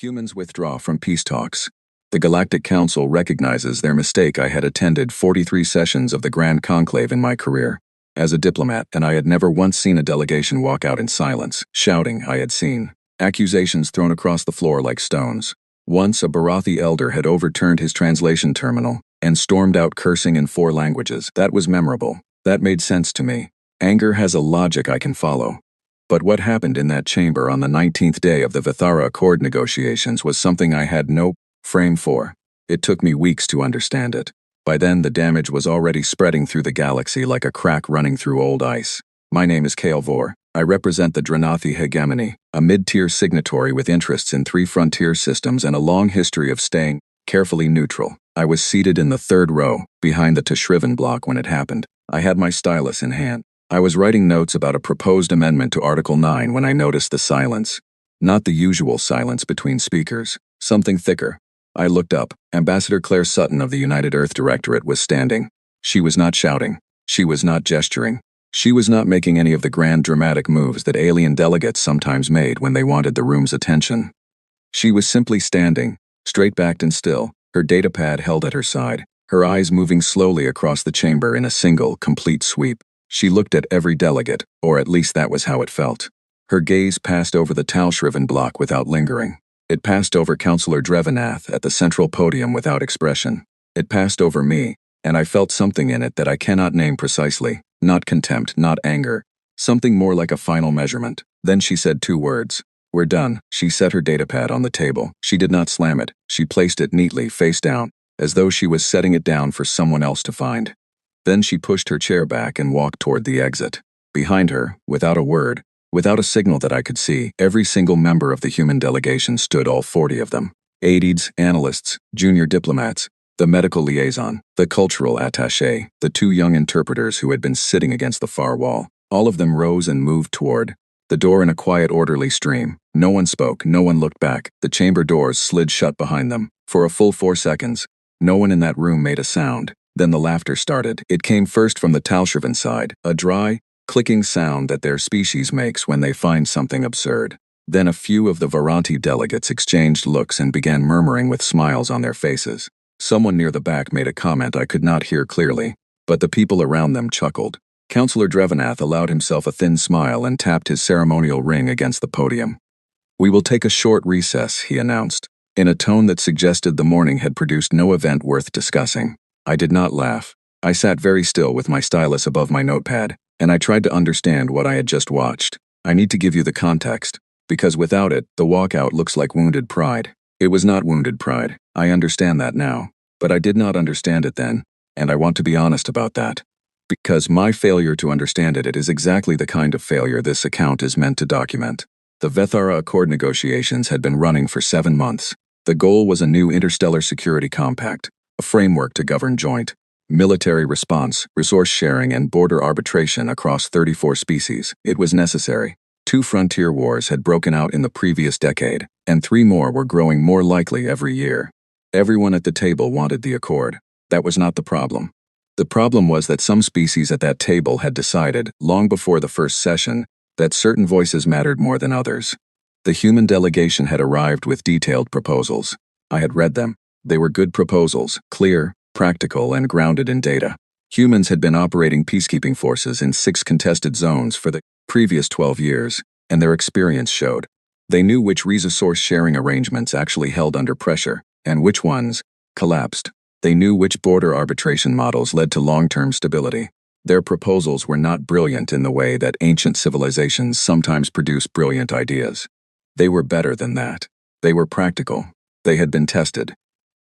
Humans withdraw from peace talks. The Galactic Council recognizes their mistake. I had attended 43 sessions of the Grand Conclave in my career as a diplomat, and I had never once seen a delegation walk out in silence, shouting. I had seen accusations thrown across the floor like stones. Once a Barathi elder had overturned his translation terminal and stormed out cursing in 4 languages. That was memorable. That made sense to me. Anger has a logic I can follow. But what happened in that chamber on the 19th day of the Vithara Accord negotiations was something I had no frame for. It took me weeks to understand it. By then, the damage was already spreading through the galaxy like a crack running through old ice. My name is Kale Vor. I represent the Dranathi hegemony, a mid-tier signatory with interests in 3 frontier systems and a long history of staying carefully neutral. I was seated in the 3rd row, behind the Tashrivan block when it happened. I had my stylus in hand. I was writing notes about a proposed amendment to Article 9 when I noticed the silence. Not the usual silence between speakers, something thicker. I looked up. Ambassador Claire Sutton of the United Earth Directorate was standing. She was not shouting. She was not gesturing. She was not making any of the grand dramatic moves that alien delegates sometimes made when they wanted the room's attention. She was simply standing, straight-backed and still, her datapad held at her side, her eyes moving slowly across the chamber in a single, complete sweep. She looked at every delegate, or at least that was how it felt. Her gaze passed over the Talshrivan block without lingering. It passed over Councillor Drevanath at the central podium without expression. It passed over me, and I felt something in it that I cannot name precisely. Not contempt, not anger. Something more like a final measurement. Then she said 2 words. We're done. She set her datapad on the table. She did not slam it. She placed it neatly, face down, as though she was setting it down for someone else to find. Then she pushed her chair back and walked toward the exit. Behind her, without a word, without a signal that I could see, every single member of the human delegation stood, all 40 of them. Aides, analysts, junior diplomats, the medical liaison, the cultural attaché, the 2 young interpreters who had been sitting against the far wall. All of them rose and moved toward the door in a quiet, orderly stream. No one spoke, no one looked back. The chamber doors slid shut behind them. For a full 4 seconds, no one in that room made a sound. Then the laughter started. It came first from the Talshrivan side, a dry, clicking sound that their species makes when they find something absurd. Then a few of the Varanti delegates exchanged looks and began murmuring with smiles on their faces. Someone near the back made a comment I could not hear clearly, but the people around them chuckled. Councillor Drevanath allowed himself a thin smile and tapped his ceremonial ring against the podium. We will take a short recess, he announced, in a tone that suggested the morning had produced no event worth discussing. I did not laugh. I sat very still with my stylus above my notepad, and I tried to understand what I had just watched. I need to give you the context, because without it, the walkout looks like wounded pride. It was not wounded pride. I understand that now, but I did not understand it then, and I want to be honest about that. Because my failure to understand it is exactly the kind of failure this account is meant to document. The Vithara Accord negotiations had been running for 7 months. The goal was a new interstellar security compact, a framework to govern joint military response, resource sharing, and border arbitration across 34 species. It was necessary. 2 frontier wars had broken out in the previous decade, and 3 more were growing more likely every year. Everyone at the table wanted the accord. That was not the problem. The problem was that some species at that table had decided, long before the first session, that certain voices mattered more than others. The human delegation had arrived with detailed proposals. I had read them. They were good proposals, clear, practical, and grounded in data. Humans had been operating peacekeeping forces in 6 contested zones for the previous 12 years, and their experience showed. They knew which resource sharing arrangements actually held under pressure, and which ones collapsed. They knew which border arbitration models led to long-term stability. Their proposals were not brilliant in the way that ancient civilizations sometimes produce brilliant ideas. They were better than that. They were practical. They had been tested.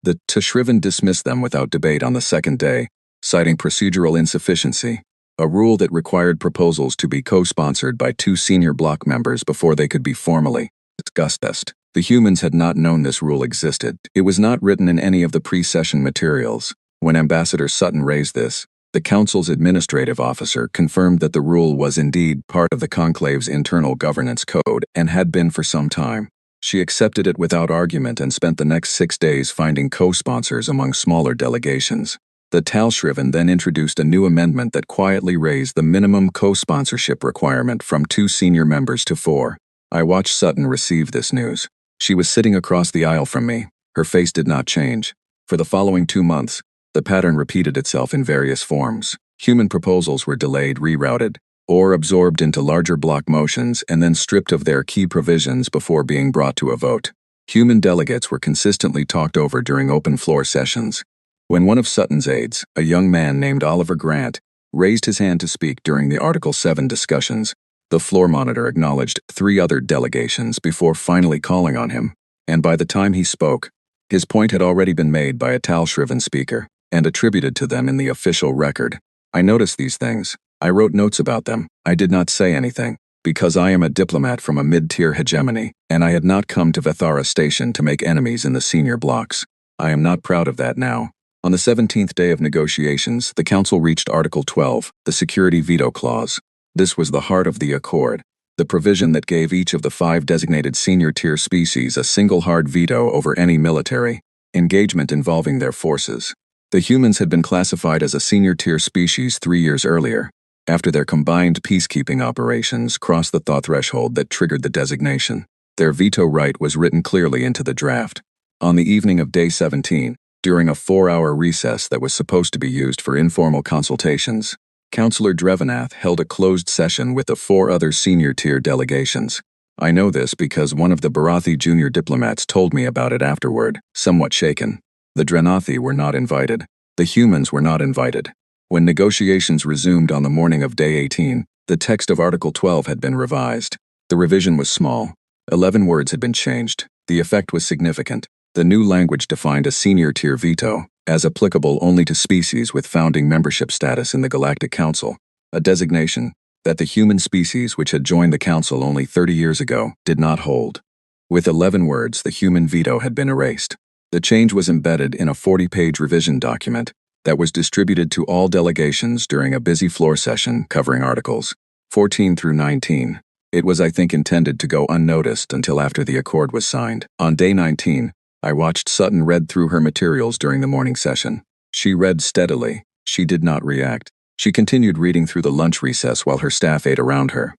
The Tashrivan dismissed them without debate on the 2nd day, citing procedural insufficiency, a rule that required proposals to be co-sponsored by 2 senior bloc members before they could be formally discussed. The humans had not known this rule existed. It was not written in any of the pre-session materials. When Ambassador Sutton raised this, the Council's administrative officer confirmed that the rule was indeed part of the Conclave's internal governance code and had been for some time. She accepted it without argument and spent the next 6 days finding co-sponsors among smaller delegations. The Talshrivan then introduced a new amendment that quietly raised the minimum co-sponsorship requirement from 2 senior members to 4. I watched Sutton receive this news. She was sitting across the aisle from me. Her face did not change. For the following 2 months, the pattern repeated itself in various forms. Human proposals were delayed, rerouted, or absorbed into larger block motions and then stripped of their key provisions before being brought to a vote. Human delegates were consistently talked over during open floor sessions. When one of Sutton's aides, a young man named Oliver Grant, raised his hand to speak during the Article 7 discussions, the floor monitor acknowledged 3 other delegations before finally calling on him, and by the time he spoke, his point had already been made by a towel-shriven speaker and attributed to them in the official record. I noticed these things. I wrote notes about them. I did not say anything, because I am a diplomat from a mid-tier hegemony, and I had not come to Vethara Station to make enemies in the senior blocks. I am not proud of that now. On the 17th day of negotiations, the Council reached Article 12, the Security Veto Clause. This was the heart of the accord, the provision that gave each of the 5 designated senior-tier species a single hard veto over any military engagement involving their forces. The humans had been classified as a senior-tier species 3 years earlier, after their combined peacekeeping operations crossed the thaw threshold that triggered the designation. Their veto right was written clearly into the draft. On the evening of Day 17, during a 4-hour recess that was supposed to be used for informal consultations, Councillor Drevenath held a closed session with the 4 other senior-tier delegations. I know this because one of the Barathi junior diplomats told me about it afterward, somewhat shaken. The Drevenathi were not invited. The humans were not invited. When negotiations resumed on the morning of Day 18, the text of Article 12 had been revised. The revision was small. 11 words had been changed. The effect was significant. The new language defined a senior-tier veto as applicable only to species with founding membership status in the Galactic Council, a designation that the human species which had joined the Council only 30 years ago did not hold. With 11 words, the human veto had been erased. The change was embedded in a 40-page revision document that was distributed to all delegations during a busy floor session covering Articles 14 through 19. It was, I think, intended to go unnoticed until after the accord was signed. On Day 19, I watched Sutton read through her materials during the morning session. She read steadily. She did not react. She continued reading through the lunch recess while her staff ate around her.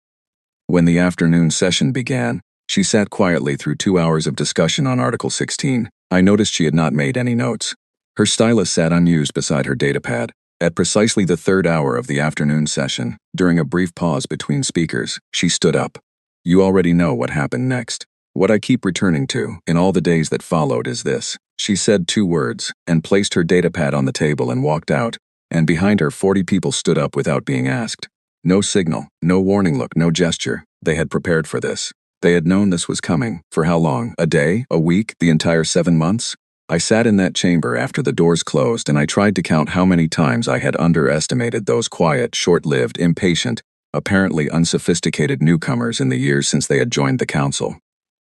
When the afternoon session began, she sat quietly through 2 hours of discussion on Article 16. I noticed she had not made any notes. Her stylus sat unused beside her datapad. At precisely the 3rd hour of the afternoon session, during a brief pause between speakers, she stood up. You already know what happened next. What I keep returning to, in all the days that followed, is this. She said 2 words, and placed her datapad on the table and walked out, and behind her 40 people stood up without being asked. No signal, no warning look, no gesture. They had prepared for this. They had known this was coming. For how long? A day? A week? The entire 7 months? I sat in that chamber after the doors closed, and I tried to count how many times I had underestimated those quiet, short-lived, impatient, apparently unsophisticated newcomers in the years since they had joined the Council.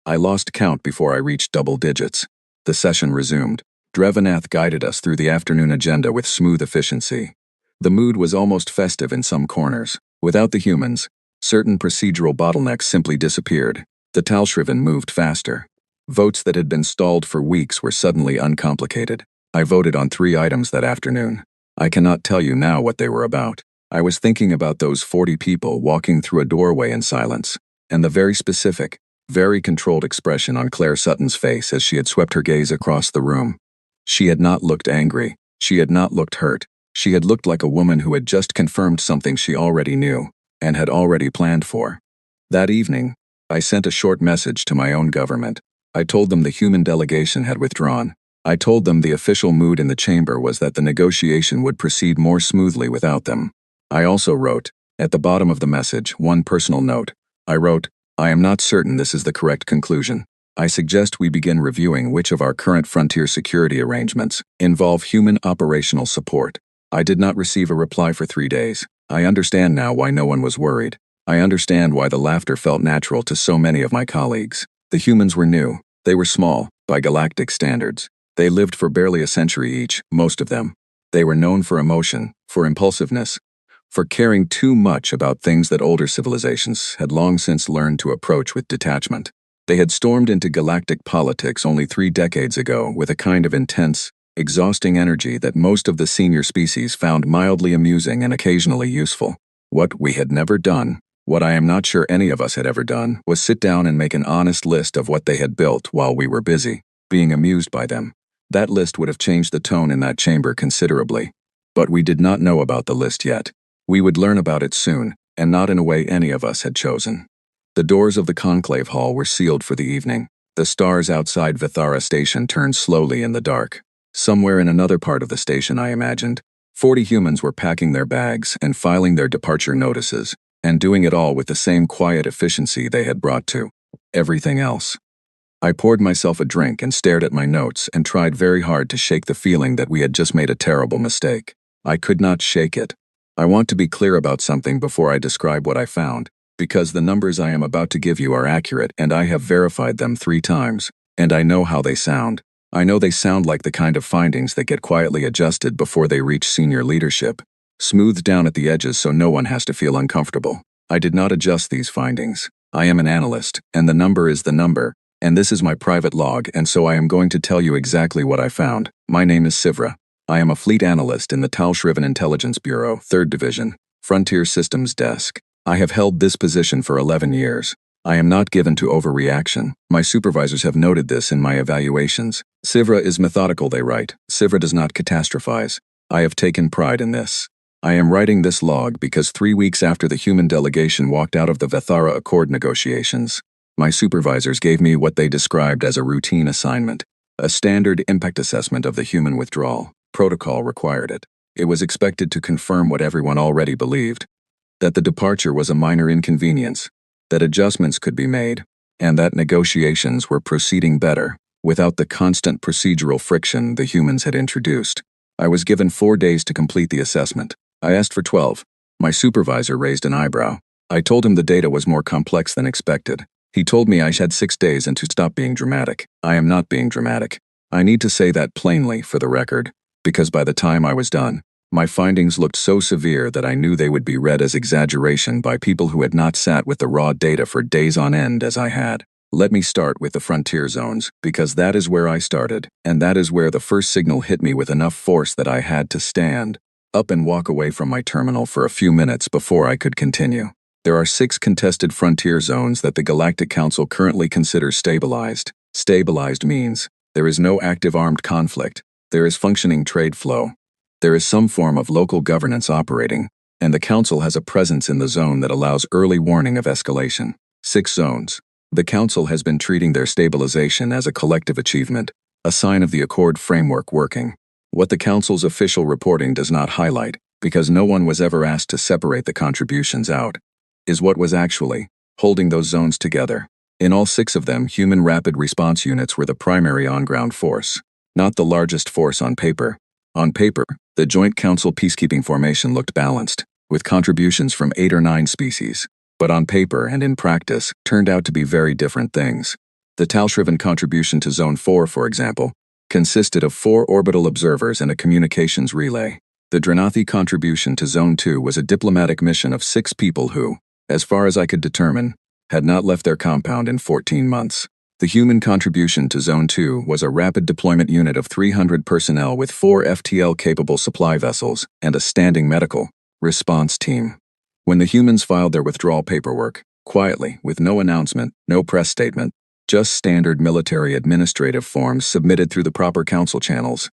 I lost count before I reached double digits. The session resumed. Drevenath guided us through the afternoon agenda with smooth efficiency. The mood was almost festive in some corners. Without the humans, certain procedural bottlenecks simply disappeared. The Talshriven moved faster. Votes that had been stalled for weeks were suddenly uncomplicated. I voted on 3 items that afternoon. I cannot tell you now what they were about. I was thinking about those 40 people walking through a doorway in silence, and the very specific, very controlled expression on Claire Sutton's face as she had swept her gaze across the room. She had not looked angry. She had not looked hurt. She had looked like a woman who had just confirmed something she already knew and had already planned for. That evening, I sent a short message to my own government. I told them the human delegation had withdrawn. I told them the official mood in the chamber was that the negotiation would proceed more smoothly without them. I also wrote, at the bottom of the message, one personal note. I wrote, I am not certain this is the correct conclusion. I suggest we begin reviewing which of our current frontier security arrangements involve human operational support. I did not receive a reply for 3 days. I understand now why no one was worried. I understand why the laughter felt natural to so many of my colleagues. The humans were new. They were small, by galactic standards. They lived for barely a century each, most of them. They were known for emotion, for impulsiveness, for caring too much about things that older civilizations had long since learned to approach with detachment. They had stormed into galactic politics only 3 decades ago with a kind of intense, exhausting energy that most of the senior species found mildly amusing and occasionally useful. What we had never done What I am not sure any of us had ever done was sit down and make an honest list of what they had built while we were busy, being amused by them. That list would have changed the tone in that chamber considerably. But we did not know about the list yet. We would learn about it soon, and not in a way any of us had chosen. The doors of the conclave hall were sealed for the evening. The stars outside Vithara station turned slowly in the dark. Somewhere in another part of the station, I imagined, 40 humans were packing their bags and filing their departure notices, and doing it all with the same quiet efficiency they had brought to everything else. I poured myself a drink and stared at my notes and tried very hard to shake the feeling that we had just made a terrible mistake. I could not shake it. I want to be clear about something before I describe what I found, because the numbers I am about to give you are accurate and I have verified them 3 times, and I know how they sound. I know they sound like the kind of findings that get quietly adjusted before they reach senior leadership, smoothed down at the edges so no one has to feel uncomfortable. I did not adjust these findings. I am an analyst, and the number is the number, and this is my private log, and so I am going to tell you exactly what I found. My name is Sivra. I am a fleet analyst in the Talshriven Intelligence Bureau, 3rd Division, Frontier Systems Desk. I have held this position for 11 years. I am not given to overreaction. My supervisors have noted this in my evaluations. Sivra is methodical, they write. Sivra does not catastrophize. I have taken pride in this. I am writing this log because 3 weeks after the human delegation walked out of the Vithara Accord negotiations, my supervisors gave me what they described as a routine assignment, a standard impact assessment of the human withdrawal. Protocol required it. It was expected to confirm what everyone already believed, that the departure was a minor inconvenience, that adjustments could be made, and that negotiations were proceeding better, without the constant procedural friction the humans had introduced. I was given 4 days to complete the assessment. I asked for 12. My supervisor raised an eyebrow. I told him the data was more complex than expected. He told me I had 6 days and to stop being dramatic. I am not being dramatic. I need to say that plainly for the record, because by the time I was done, my findings looked so severe that I knew they would be read as exaggeration by people who had not sat with the raw data for days on end as I had. Let me start with the frontier zones, because that is where I started, and that is where the first signal hit me with enough force that I had to stand up and walk away from my terminal for a few minutes before I could continue. There are 6 contested frontier zones that the Galactic Council currently considers stabilized. Stabilized means there is no active armed conflict, there is functioning trade flow, there is some form of local governance operating, and the Council has a presence in the zone that allows early warning of escalation. 6 zones. The Council has been treating their stabilization as a collective achievement, a sign of the Accord framework working. What the Council's official reporting does not highlight, because no one was ever asked to separate the contributions out, is what was actually holding those zones together. In all 6 of them, human rapid response units were the primary on-ground force, not the largest force on paper. On paper, the Joint Council peacekeeping formation looked balanced, with contributions from 8 or 9 species, but on paper and in practice turned out to be very different things. The Talshriven contribution to Zone 4, for example, consisted of 4 orbital observers and a communications relay. The Dranathi contribution to Zone 2 was a diplomatic mission of 6 people who, as far as I could determine, had not left their compound in 14 months. The human contribution to Zone 2 was a rapid deployment unit of 300 personnel with 4 FTL-capable supply vessels and a standing medical response team. When the humans filed their withdrawal paperwork, quietly, with no announcement, no press statement, just standard military administrative forms submitted through the proper council channels,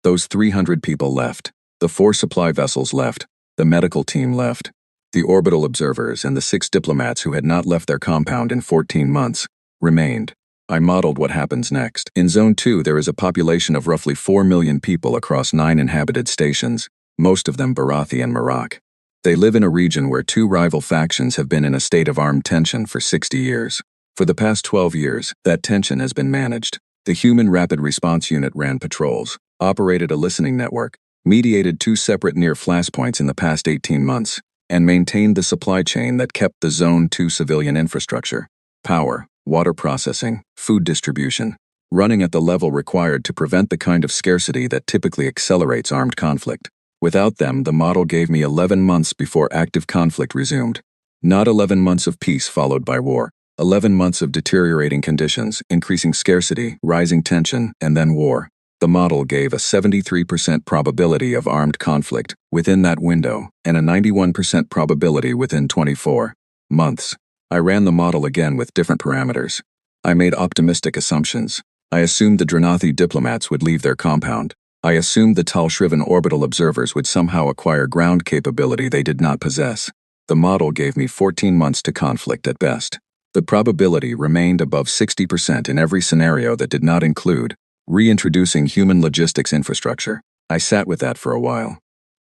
those 300 people left. The 4 supply vessels left. The medical team left. The orbital observers and the 6 diplomats who had not left their compound in 14 months remained. I modeled what happens next. In Zone 2, there is a population of roughly 4 million people across 9 inhabited stations, most of them Barathi and Marak. They live in a region where 2 rival factions have been in a state of armed tension for 60 years. For the past 12 years, that tension has been managed. The Human Rapid Response Unit ran patrols, operated a listening network, mediated 2 separate near flashpoints in the past 18 months, and maintained the supply chain that kept the Zone 2 civilian infrastructure, power, water processing, food distribution, running at the level required to prevent the kind of scarcity that typically accelerates armed conflict. Without them, the model gave me 11 months before active conflict resumed. Not 11 months of peace followed by war. 11 months of deteriorating conditions, increasing scarcity, rising tension, and then war. The model gave a 73% probability of armed conflict within that window and a 91% probability within 24. Months. I ran the model again with different parameters. I made optimistic assumptions. I assumed the Dranathi diplomats would leave their compound. I assumed the Tal Shriven orbital observers would somehow acquire ground capability they did not possess. The model gave me 14 months to conflict at best. The probability remained above 60% in every scenario that did not include reintroducing human logistics infrastructure. I sat with that for a while.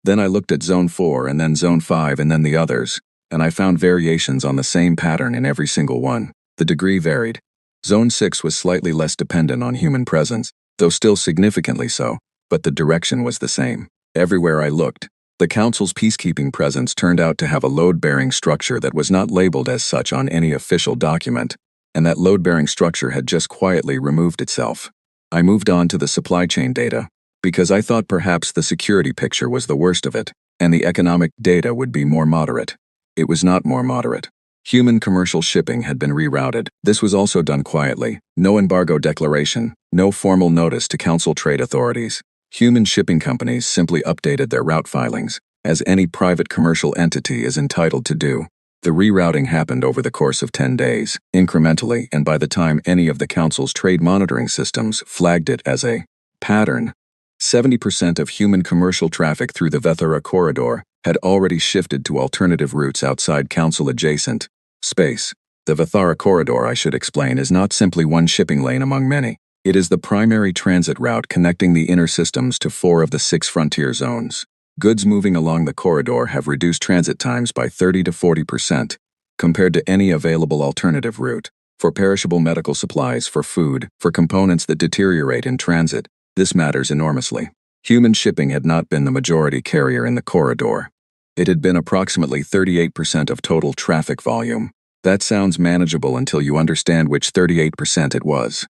Then I looked at Zone 4 and then Zone 5 and then the others, and I found variations on the same pattern in every single one. The degree varied. Zone 6 was slightly less dependent on human presence, though still significantly so, but the direction was the same. Everywhere I looked, the Council's peacekeeping presence turned out to have a load-bearing structure that was not labeled as such on any official document, and that load-bearing structure had just quietly removed itself. I moved on to the supply chain data, because I thought perhaps the security picture was the worst of it, and the economic data would be more moderate. It was not more moderate. Human commercial shipping had been rerouted. This was also done quietly. No embargo declaration, no formal notice to Council trade authorities. Human shipping companies simply updated their route filings, as any private commercial entity is entitled to do. The rerouting happened over the course of 10 days, incrementally, and by the time any of the Council's trade monitoring systems flagged it as a pattern, 70% of human commercial traffic through the Vethara corridor had already shifted to alternative routes outside Council-adjacent space. The Vethara corridor, I should explain, is not simply one shipping lane among many. It is the primary transit route connecting the inner systems to 4 of the 6 frontier zones. Goods moving along the corridor have reduced transit times by 30 to 40% compared to any available alternative route. For perishable medical supplies, for food, for components that deteriorate in transit, this matters enormously. Human shipping had not been the majority carrier in the corridor. It had been approximately 38% of total traffic volume. That sounds manageable until you understand which 38% it was.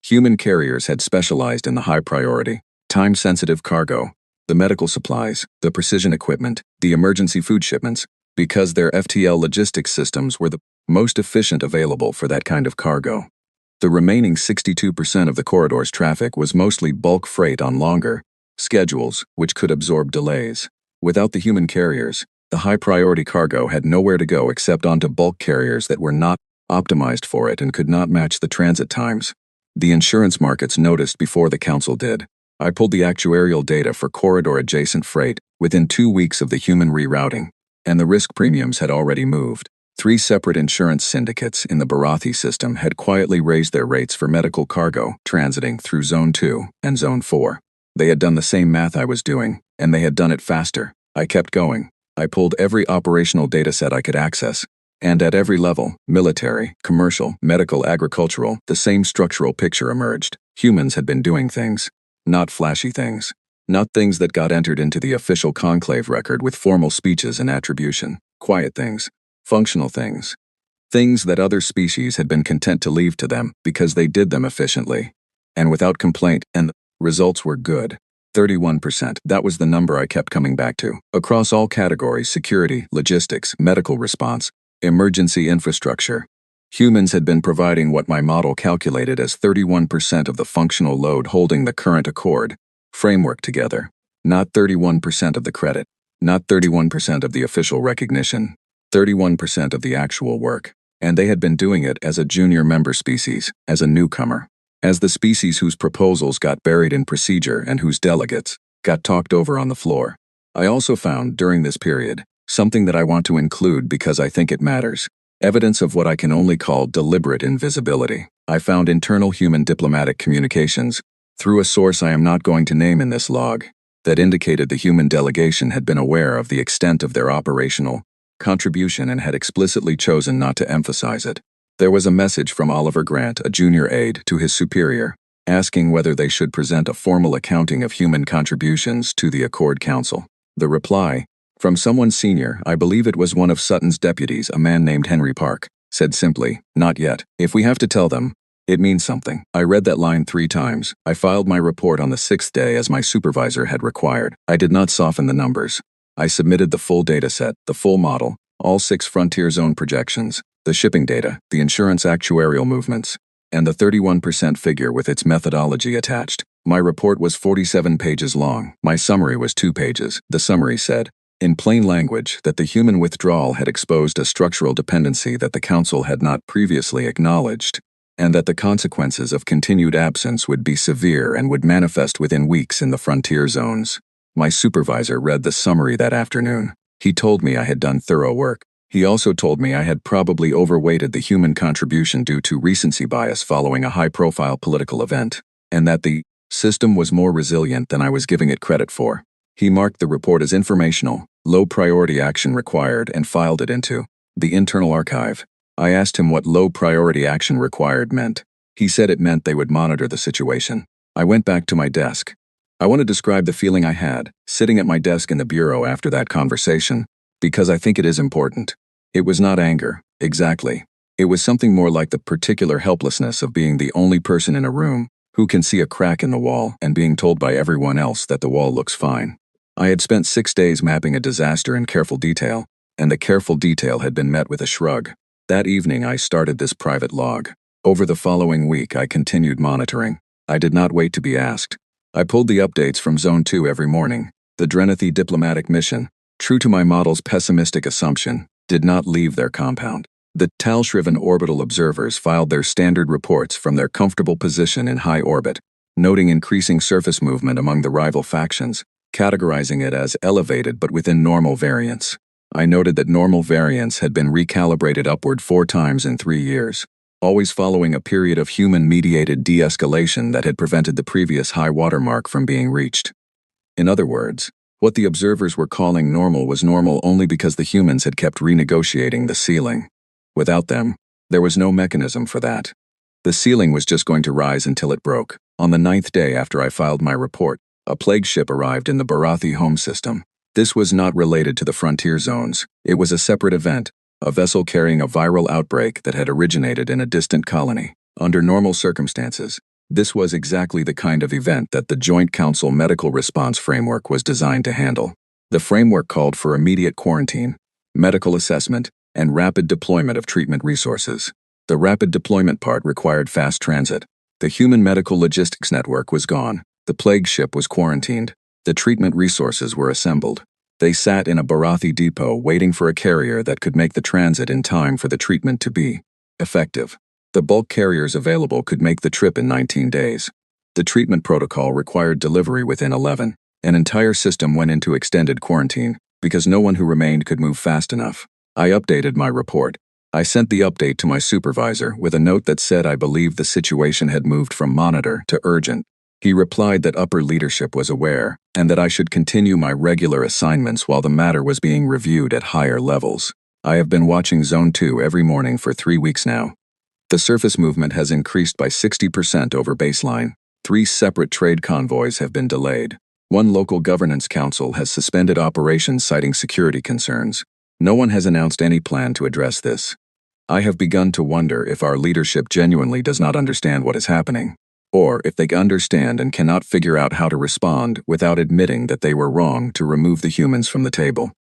Human carriers had specialized in the high-priority, time-sensitive cargo, the medical supplies, the precision equipment, the emergency food shipments, because their FTL logistics systems were the most efficient available for that kind of cargo. The remaining 62% of the corridor's traffic was mostly bulk freight on longer schedules, which could absorb delays. Without the human carriers, the high-priority cargo had nowhere to go except onto bulk carriers that were not optimized for it and could not match the transit times. The insurance markets noticed before the Council did. I pulled the actuarial data for corridor-adjacent freight within 2 weeks of the human rerouting, and the risk premiums had already moved. 3 separate insurance syndicates in the Barathi system had quietly raised their rates for medical cargo transiting through Zone 2 and Zone 4. They had done the same math I was doing, and they had done it faster. I kept going. I pulled every operational dataset I could access, and at every level, military, commercial, medical, agricultural, the same structural picture emerged. Humans had been doing things. Not flashy things. Not things that got entered into the official conclave record with formal speeches and attribution. Quiet things. Functional things. Things that other species had been content to leave to them because they did them efficiently and without complaint, and the results were good. 31%. That was the number I kept coming back to. Across all categories: security, logistics, medical response, emergency infrastructure. Humans had been providing what my model calculated as 31% of the functional load holding the current Accord framework together. Not 31% of the credit. Not 31% of the official recognition. 31% of the actual work. And they had been doing it as a junior member species, as a newcomer. As the species whose proposals got buried in procedure and whose delegates got talked over on the floor. I also found, during this period, something that I want to include because I think it matters. Evidence of what I can only call deliberate invisibility. I found internal human diplomatic communications, through a source I am not going to name in this log, that indicated the human delegation had been aware of the extent of their operational contribution and had explicitly chosen not to emphasize it. There was a message from Oliver Grant, a junior aide, to his superior, asking whether they should present a formal accounting of human contributions to the Accord Council. The reply, from someone senior, I believe it was one of Sutton's deputies, a man named Henry Park, said simply, "Not yet. If we have to tell them, it means something." I read that line 3 times. I filed my report on the 6th day as my supervisor had required. I did not soften the numbers. I submitted the full dataset, the full model, all 6 frontier zone projections, the shipping data, the insurance actuarial movements, and the 31% figure with its methodology attached. My report was 47 pages long. My summary was 2 pages. The summary said, In plain language, that the human withdrawal had exposed a structural dependency that the Council had not previously acknowledged, and that the consequences of continued absence would be severe and would manifest within weeks in the frontier zones. My supervisor read the summary that afternoon. He told me I had done thorough work. He also told me I had probably overweighted the human contribution due to recency bias following a high-profile political event, and that the system was more resilient than I was giving it credit for. He marked the report as informational, low-priority action required, and filed it into the internal archive. I asked him what low-priority action required meant. He said it meant they would monitor the situation. I went back to my desk. I want to describe the feeling I had, sitting at my desk in the bureau after that conversation, because I think it is important. It was not anger, exactly. It was something more like the particular helplessness of being the only person in a room who can see a crack in the wall and being told by everyone else that the wall looks fine. I had spent 6 days mapping a disaster in careful detail, and the careful detail had been met with a shrug. That evening I started this private log. Over the following week I continued monitoring. I did not wait to be asked. I pulled the updates from Zone 2 every morning. The Drenathy diplomatic mission, true to my model's pessimistic assumption, did not leave their compound. The Talshriven orbital observers filed their standard reports from their comfortable position in high orbit, noting increasing surface movement among the rival factions, categorizing it as elevated but within normal variance. I noted that normal variance had been recalibrated upward 4 times in 3 years, always following a period of human-mediated de-escalation that had prevented the previous high watermark from being reached. In other words, what the observers were calling normal was normal only because the humans had kept renegotiating the ceiling. Without them, there was no mechanism for that. The ceiling was just going to rise until it broke. On the 9th day after I filed my report, a plague ship arrived in the Barathi home system. This was not related to the frontier zones. It was a separate event, a vessel carrying a viral outbreak that had originated in a distant colony. Under normal circumstances, this was exactly the kind of event that the Joint Council Medical Response Framework was designed to handle. The framework called for immediate quarantine, medical assessment, and rapid deployment of treatment resources. The rapid deployment part required fast transit. The human medical logistics network was gone. The plague ship was quarantined. The treatment resources were assembled. They sat in a Barathi depot waiting for a carrier that could make the transit in time for the treatment to be effective. The bulk carriers available could make the trip in 19 days. The treatment protocol required delivery within 11. An entire system went into extended quarantine because no one who remained could move fast enough. I updated my report. I sent the update to my supervisor with a note that said I believed the situation had moved from monitor to urgent. He replied that upper leadership was aware and that I should continue my regular assignments while the matter was being reviewed at higher levels. I have been watching Zone 2 every morning for 3 weeks now. The surface movement has increased by 60% over baseline. 3 separate trade convoys have been delayed. 1 local governance council has suspended operations citing security concerns. No one has announced any plan to address this. I have begun to wonder if our leadership genuinely does not understand what is happening, or if they understand and cannot figure out how to respond without admitting that they were wrong to remove the humans from the table,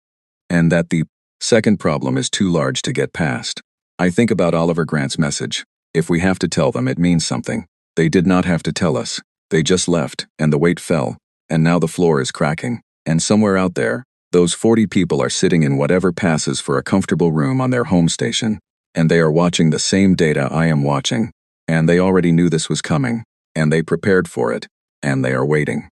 and that the second problem is too large to get past. I think about Oliver Grant's message. If we have to tell them, it means something. They did not have to tell us. They just left, and the weight fell, and now the floor is cracking, and somewhere out there, those 40 people are sitting in whatever passes for a comfortable room on their home station, and they are watching the same data I am watching, and they already knew this was coming, and they prepared for it, and they are waiting.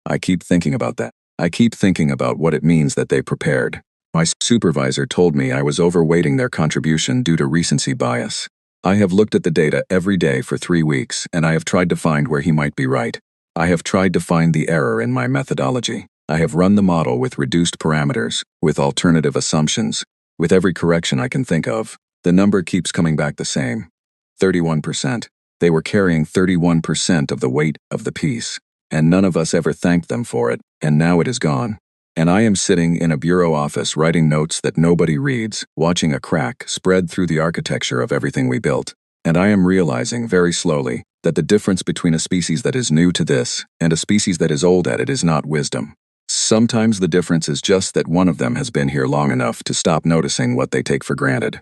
I keep thinking about that. I keep thinking about what it means that they prepared. My supervisor told me I was overweighting their contribution due to recency bias. I have looked at the data every day for 3 weeks, and I have tried to find where he might be right. I have tried to find the error in my methodology. I have run the model with reduced parameters, with alternative assumptions. With every correction I can think of, the number keeps coming back the same. 31%. They were carrying 31% of the weight of the piece, and none of us ever thanked them for it, and now it is gone. And I am sitting in a bureau office writing notes that nobody reads, watching a crack spread through the architecture of everything we built. And I am realizing very slowly that the difference between a species that is new to this and a species that is old at it is not wisdom. Sometimes the difference is just that one of them has been here long enough to stop noticing what they take for granted.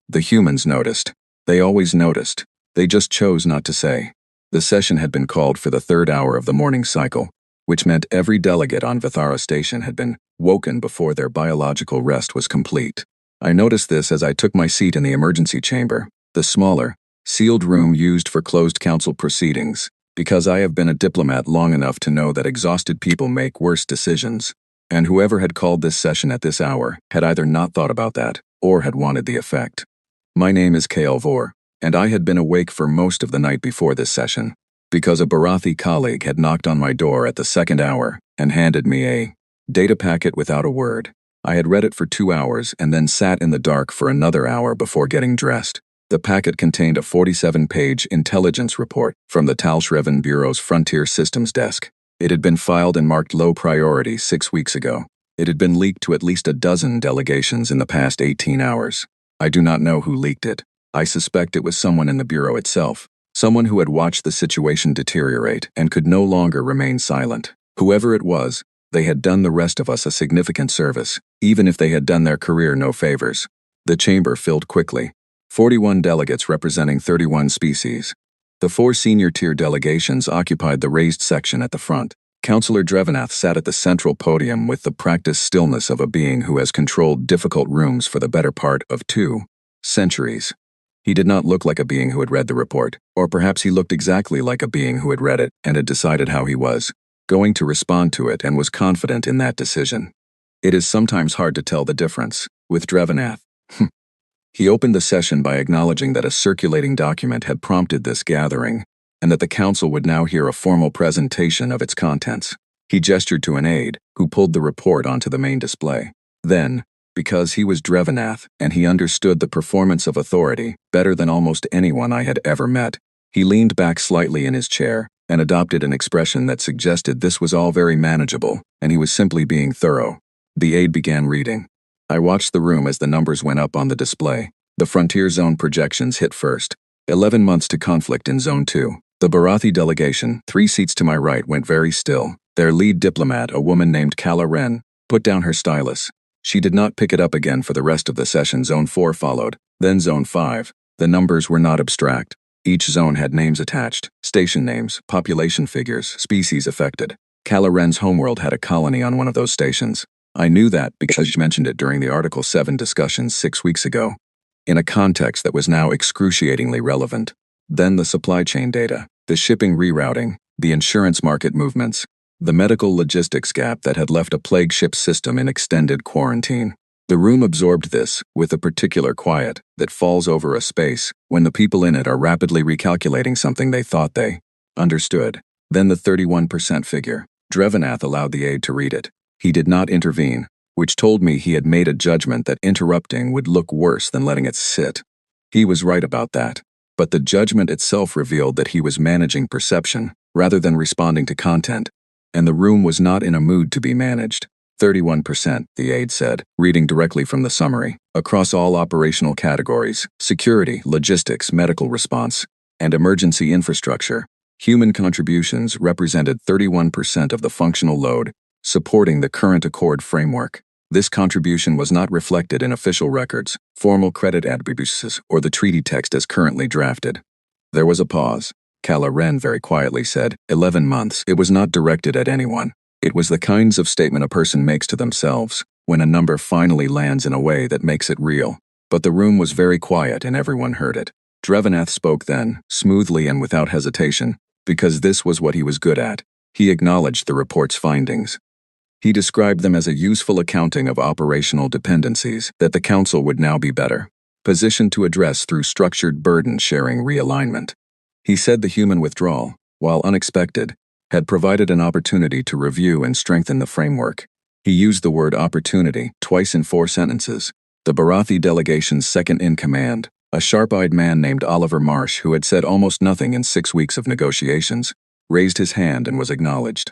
The humans noticed. They always noticed. They just chose not to say. The session had been called for the 3rd hour of the morning cycle. which meant every delegate on Vithara Station had been woken before their biological rest was complete. I noticed this as I took my seat in the emergency chamber, the smaller, sealed room used for closed council proceedings, because I have been a diplomat long enough to know that exhausted people make worse decisions, and whoever had called this session at this hour had either not thought about that or had wanted the effect. My name is Kale Vor, and I had been awake for most of the night before this session, because a Barathi colleague had knocked on my door at the second hour and handed me a data packet without a word. I had read it for 2 hours and then sat in the dark for another hour before getting dressed. The packet contained a 47-page intelligence report from the Talshrevan Bureau's Frontier Systems Desk. It had been filed and marked low priority 6 weeks ago. It had been leaked to at least a dozen delegations in the past 18 hours. I do not know who leaked it. I suspect it was someone in the Bureau itself, someone who had watched the situation deteriorate and could no longer remain silent. Whoever it was, they had done the rest of us a significant service, even if they had done their career no favors. The chamber filled quickly. 41 delegates representing 31 species. The 4 senior-tier delegations occupied the raised section at the front. Councillor Drevanath sat at the central podium with the practiced stillness of a being who has controlled difficult rooms for the better part of 2 centuries. He did not look like a being who had read the report, or perhaps he looked exactly like a being who had read it and had decided how he was going to respond to it and was confident in that decision. It is sometimes hard to tell the difference with Drevanath. He opened the session by acknowledging that a circulating document had prompted this gathering, and that the council would now hear a formal presentation of its contents. He gestured to an aide, who pulled the report onto the main display. Then, because he was Drevanath and he understood the performance of authority better than almost anyone I had ever met, he leaned back slightly in his chair and adopted an expression that suggested this was all very manageable and he was simply being thorough. The aide began reading. I watched the room as the numbers went up on the display. The Frontier Zone projections hit first. 11 months to conflict in Zone 2. The Barathi delegation, 3 seats to my right, went very still. Their lead diplomat, a woman named Kala Ren, put down her stylus. She did not pick it up again for the rest of the session. Zone 4 followed, then Zone 5. The numbers were not abstract. Each zone had names attached, station names, population figures, species affected. Kala Ren's homeworld had a colony on one of those stations. I knew that because she mentioned it during the Article 7 discussions 6 weeks ago, in a context that was now excruciatingly relevant. Then the supply chain data, the shipping rerouting, the insurance market movements, the medical logistics gap that had left a plague ship system in extended quarantine. The room absorbed this with a particular quiet that falls over a space when the people in it are rapidly recalculating something they thought they understood. Then the 31% figure. Drevanath allowed the aide to read it. He did not intervene, which told me he had made a judgment that interrupting would look worse than letting it sit. He was right about that, but the judgment itself revealed that he was managing perception rather than responding to content, and the room was not in a mood to be managed. 31%, the aide said, reading directly from the summary, across all operational categories, security, logistics, medical response, and emergency infrastructure. Human contributions represented 31% of the functional load, supporting the current Accord framework. This contribution was not reflected in official records, formal credit attributions, or the treaty text as currently drafted. There was a pause. Kala Ren very quietly said, 11 months. It was not directed at anyone. It was the kinds of statement a person makes to themselves when a number finally lands in a way that makes it real. But the room was very quiet and everyone heard it. Drevanath spoke then, smoothly and without hesitation, because this was what he was good at. He acknowledged the report's findings. He described them as a useful accounting of operational dependencies that the Council would now be better positioned to address through structured burden-sharing realignment. He said the human withdrawal, while unexpected, had provided an opportunity to review and strengthen the framework. He used the word opportunity twice in 4 sentences. The Barathi delegation's second-in-command, a sharp-eyed man named Oliver Marsh who had said almost nothing in 6 weeks of negotiations, raised his hand and was acknowledged.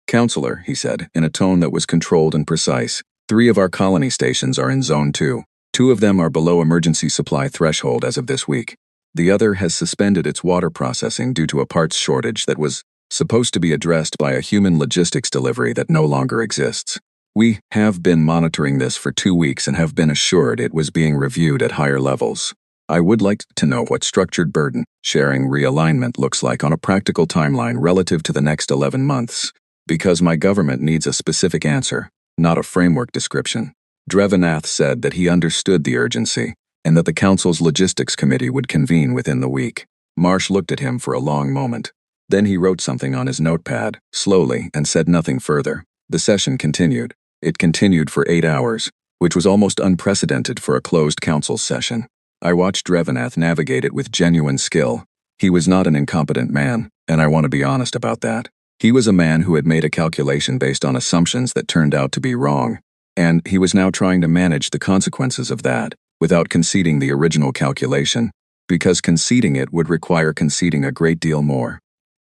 Counselor, he said, in a tone that was controlled and precise, 3 of our colony stations are in Zone 2. 2 of them are below emergency supply threshold as of this week. The other has suspended its water processing due to a parts shortage that was supposed to be addressed by a human logistics delivery that no longer exists. We have been monitoring this for 2 weeks and have been assured it was being reviewed at higher levels. I would like to know what structured burden sharing realignment looks like on a practical timeline relative to the next 11 months. Because my government needs a specific answer, not a framework description. Drevanath said that he understood the urgency, and that the Council's Logistics Committee would convene within the week. Marsh looked at him for a long moment. Then he wrote something on his notepad, slowly, and said nothing further. The session continued. It continued for 8 hours, which was almost unprecedented for a closed council session. I watched Drevanath navigate it with genuine skill. He was not an incompetent man, and I want to be honest about that. He was a man who had made a calculation based on assumptions that turned out to be wrong, and he was now trying to manage the consequences of that, without conceding the original calculation, because conceding it would require conceding a great deal more.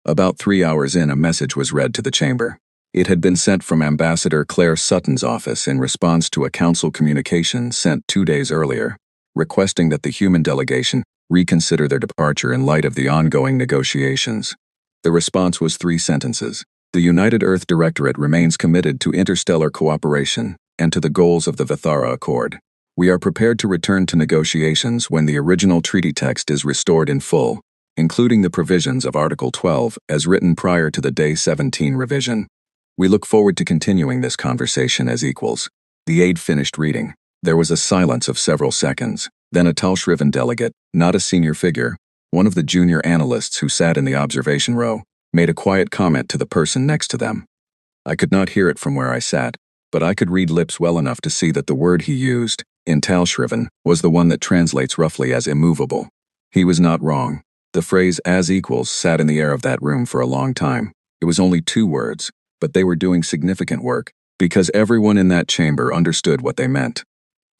About 3 hours in, a message was read to the chamber. It had been sent from Ambassador Claire Sutton's office in response to a council communication sent 2 days earlier, requesting that the human delegation reconsider their departure in light of the ongoing negotiations. The response was 3 sentences. The United Earth Directorate remains committed to interstellar cooperation and to the goals of the Vithara Accord. We are prepared to return to negotiations when the original treaty text is restored in full, including the provisions of Article 12 as written prior to the Day 17 revision. We look forward to continuing this conversation as equals. The aide finished reading. There was a silence of several seconds. Then a tall-shriven delegate, not a senior figure, one of the junior analysts who sat in the observation row, made a quiet comment to the person next to them. I could not hear it from where I sat, but I could read lips well enough to see that the word he used, in Talshriven, was the one that translates roughly as immovable. He was not wrong. The phrase as equals sat in the air of that room for a long time. It was only 2 words, but they were doing significant work, because everyone in that chamber understood what they meant.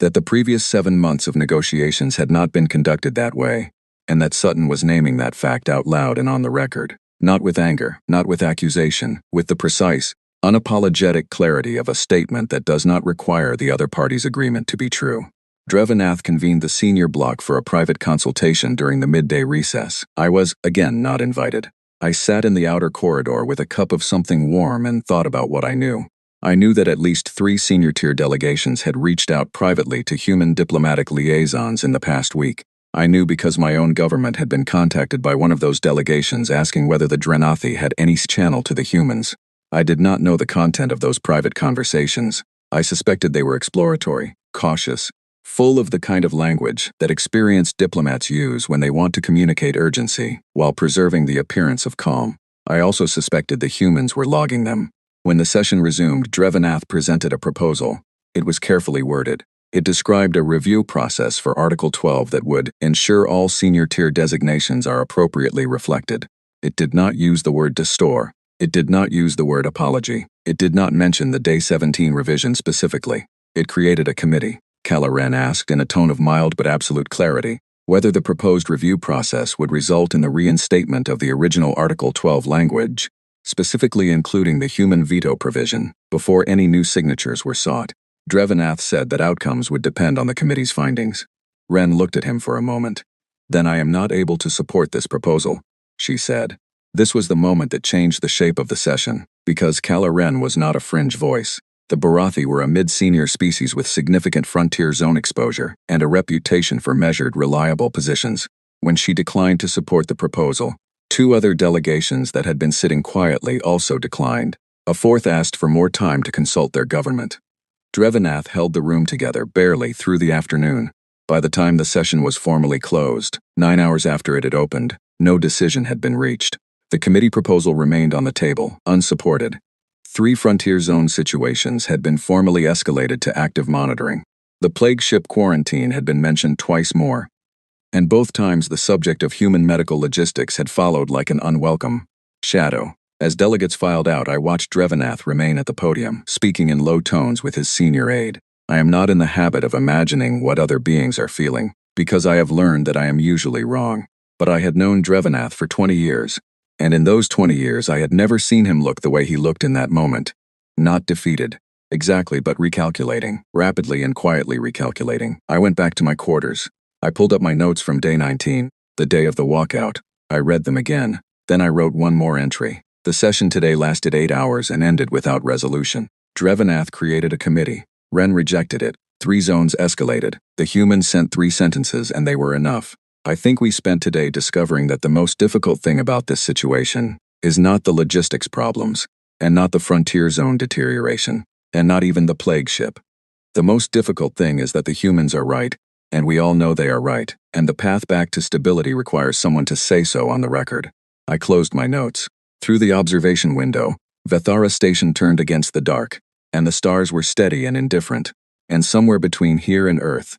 That the previous 7 months of negotiations had not been conducted that way, and that Sutton was naming that fact out loud and on the record, not with anger, not with accusation, with the precise, unapologetic clarity of a statement that does not require the other party's agreement to be true. Drevanath convened the senior block for a private consultation during the midday recess. I was, again, not invited. I sat in the outer corridor with a cup of something warm and thought about what I knew. I knew that at least 3 senior-tier delegations had reached out privately to human diplomatic liaisons in the past week. I knew because my own government had been contacted by one of those delegations asking whether the Drenathi had any channel to the humans. I did not know the content of those private conversations. I suspected they were exploratory, cautious, full of the kind of language that experienced diplomats use when they want to communicate urgency while preserving the appearance of calm. I also suspected the humans were logging them. When the session resumed, Drevanath presented a proposal. It was carefully worded. It described a review process for Article 12 that would ensure all senior-tier designations are appropriately reflected. It did not use the word "distort." It did not use the word "apology." It did not mention the Day 17 revision specifically. It created a committee. Caloran asked in a tone of mild but absolute clarity whether the proposed review process would result in the reinstatement of the original Article 12 language, specifically including the human veto provision, before any new signatures were sought. Drevanath said that outcomes would depend on the committee's findings. Wren looked at him for a moment. "Then I am not able to support this proposal," she said. This was the moment that changed the shape of the session, because Caloran was not a fringe voice. The Barathi were a mid-senior species with significant frontier zone exposure and a reputation for measured, reliable positions. When she declined to support the proposal, 2 other delegations that had been sitting quietly also declined. A 4th asked for more time to consult their government. Drevanath held the room together barely through the afternoon. By the time the session was formally closed, 9 hours after it had opened, no decision had been reached. The committee proposal remained on the table, unsupported. 3 frontier zone situations had been formally escalated to active monitoring. The plague ship quarantine had been mentioned twice more, and both times the subject of human medical logistics had followed like an unwelcome shadow. As delegates filed out, I watched Drevanath remain at the podium, speaking in low tones with his senior aide. I am not in the habit of imagining what other beings are feeling, because I have learned that I am usually wrong. But I had known Drevanath for 20 years, and in those 20 years I had never seen him look the way he looked in that moment. Not defeated, exactly, but recalculating, rapidly and quietly recalculating. I went back to my quarters. I pulled up my notes from Day 19, the day of the walkout. I read them again. Then I wrote one more entry. The session today lasted 8 hours and ended without resolution. Drevanath created a committee. Wren rejected it. 3 zones escalated. The humans sent 3 sentences and they were enough. I think we spent today discovering that the most difficult thing about this situation is not the logistics problems, and not the frontier zone deterioration, and not even the plague ship. The most difficult thing is that the humans are right, and we all know they are right, and the path back to stability requires someone to say so on the record. I closed my notes. Through the observation window, Vethara Station turned against the dark, and the stars were steady and indifferent, and somewhere between here and Earth,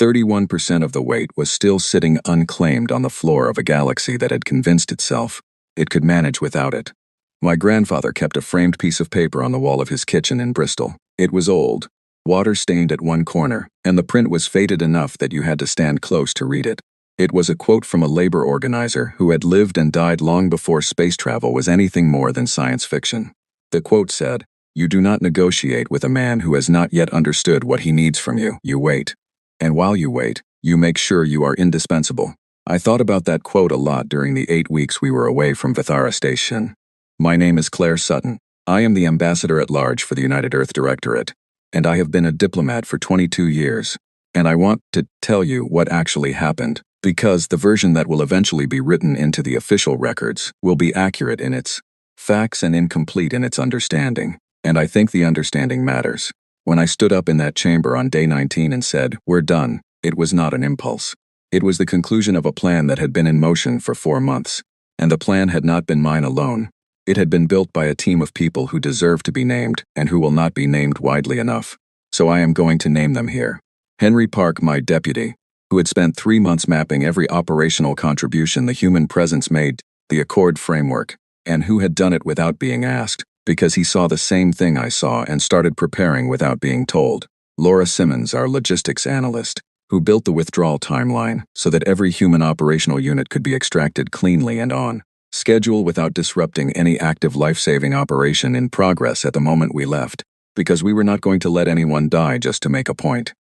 31% of the weight was still sitting unclaimed on the floor of a galaxy that had convinced itself it could manage without it. My grandfather kept a framed piece of paper on the wall of his kitchen in Bristol. It was old, water-stained at one corner, and the print was faded enough that you had to stand close to read it. It was a quote from a labor organizer who had lived and died long before space travel was anything more than science fiction. The quote said, "You do not negotiate with a man who has not yet understood what he needs from you. You wait. And while you wait, you make sure you are indispensable." I thought about that quote a lot during the 8 weeks we were away from Vethara Station. My name is Claire Sutton. I am the Ambassador at Large for the United Earth Directorate, and I have been a diplomat for 22 years. And I want to tell you what actually happened, because the version that will eventually be written into the official records will be accurate in its facts and incomplete in its understanding. And I think the understanding matters. When I stood up in that chamber on day 19 and said, "We're done," it was not an impulse. It was the conclusion of a plan that had been in motion for 4 months. And the plan had not been mine alone. It had been built by a team of people who deserve to be named and who will not be named widely enough. So I am going to name them here. Henry Park, my deputy, who had spent 3 months mapping every operational contribution the human presence made, the Accord framework, and who had done it without being asked, because he saw the same thing I saw and started preparing without being told. Laura Simmons, our logistics analyst, who built the withdrawal timeline so that every human operational unit could be extracted cleanly and on schedule without disrupting any active life-saving operation in progress at the moment we left, because we were not going to let anyone die just to make a point.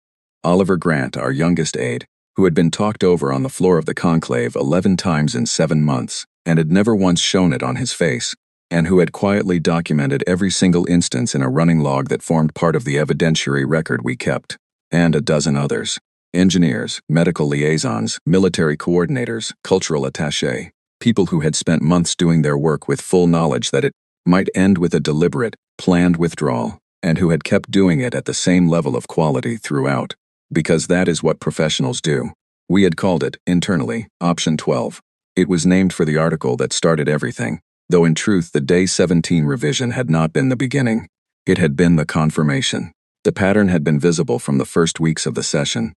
Oliver Grant, our youngest aide, who had been talked over on the floor of the conclave 11 times in 7 months and had never once shown it on his face, and who had quietly documented every single instance in a running log that formed part of the evidentiary record we kept, and a dozen others. Engineers, medical liaisons, military coordinators, cultural attachés, people who had spent months doing their work with full knowledge that it might end with a deliberate, planned withdrawal, and who had kept doing it at the same level of quality throughout, because that is what professionals do. We had called it, internally, Option 12. It was named for the article that started everything, though in truth the Day 17 revision had not been the beginning. It had been the confirmation. The pattern had been visible from the first weeks of the session.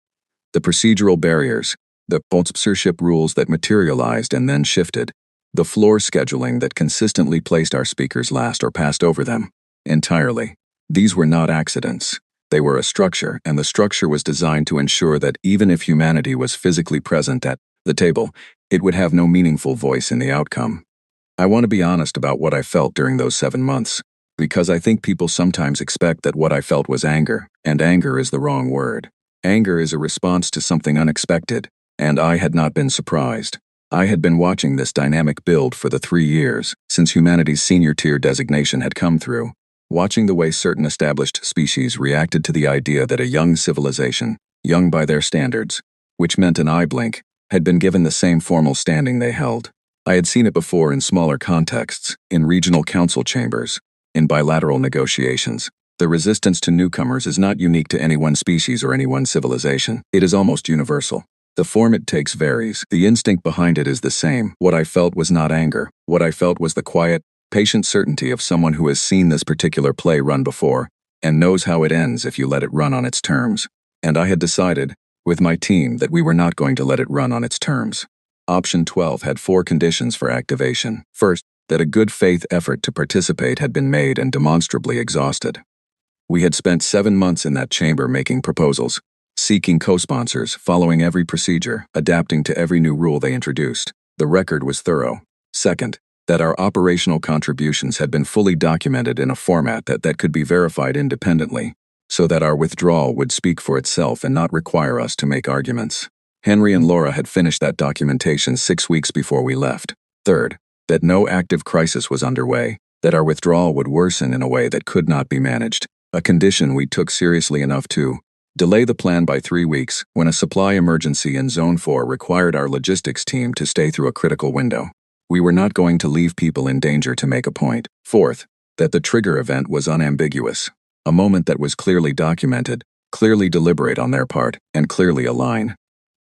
The procedural barriers, the sponsorship rules that materialized and then shifted, the floor scheduling that consistently placed our speakers last or passed over them entirely. These were not accidents. They were a structure, and the structure was designed to ensure that even if humanity was physically present at the table, it would have no meaningful voice in the outcome. I want to be honest about what I felt during those 7 months, because I think people sometimes expect that what I felt was anger, and anger is the wrong word. Anger is a response to something unexpected, and I had not been surprised. I had been watching this dynamic build for the 3 years since humanity's senior tier designation had come through, watching the way certain established species reacted to the idea that a young civilization, young by their standards, which meant an eye blink, had been given the same formal standing they held. I had seen it before in smaller contexts, in regional council chambers, in bilateral negotiations. The resistance to newcomers is not unique to any one species or any one civilization. It is almost universal. The form it takes varies. The instinct behind it is the same. What I felt was not anger. What I felt was the quiet, patient certainty of someone who has seen this particular play run before and knows how it ends if you let it run on its terms. And I had decided, with my team, that we were not going to let it run on its terms. Option 12 had 4 conditions for activation. First, that a good faith effort to participate had been made and demonstrably exhausted. We had spent 7 months in that chamber making proposals, seeking co-sponsors, following every procedure, adapting to every new rule they introduced. The record was thorough. Second, that our operational contributions had been fully documented in a format that could be verified independently, so that our withdrawal would speak for itself and not require us to make arguments. Henry and Laura had finished that documentation 6 weeks before we left. Third, that no active crisis was underway, that our withdrawal would worsen in a way that could not be managed, a condition we took seriously enough to delay the plan by 3 weeks when a supply emergency in Zone 4 required our logistics team to stay through a critical window. We were not going to leave people in danger to make a point. Fourth, that the trigger event was unambiguous, a moment that was clearly documented, clearly deliberate on their part, and clearly a line.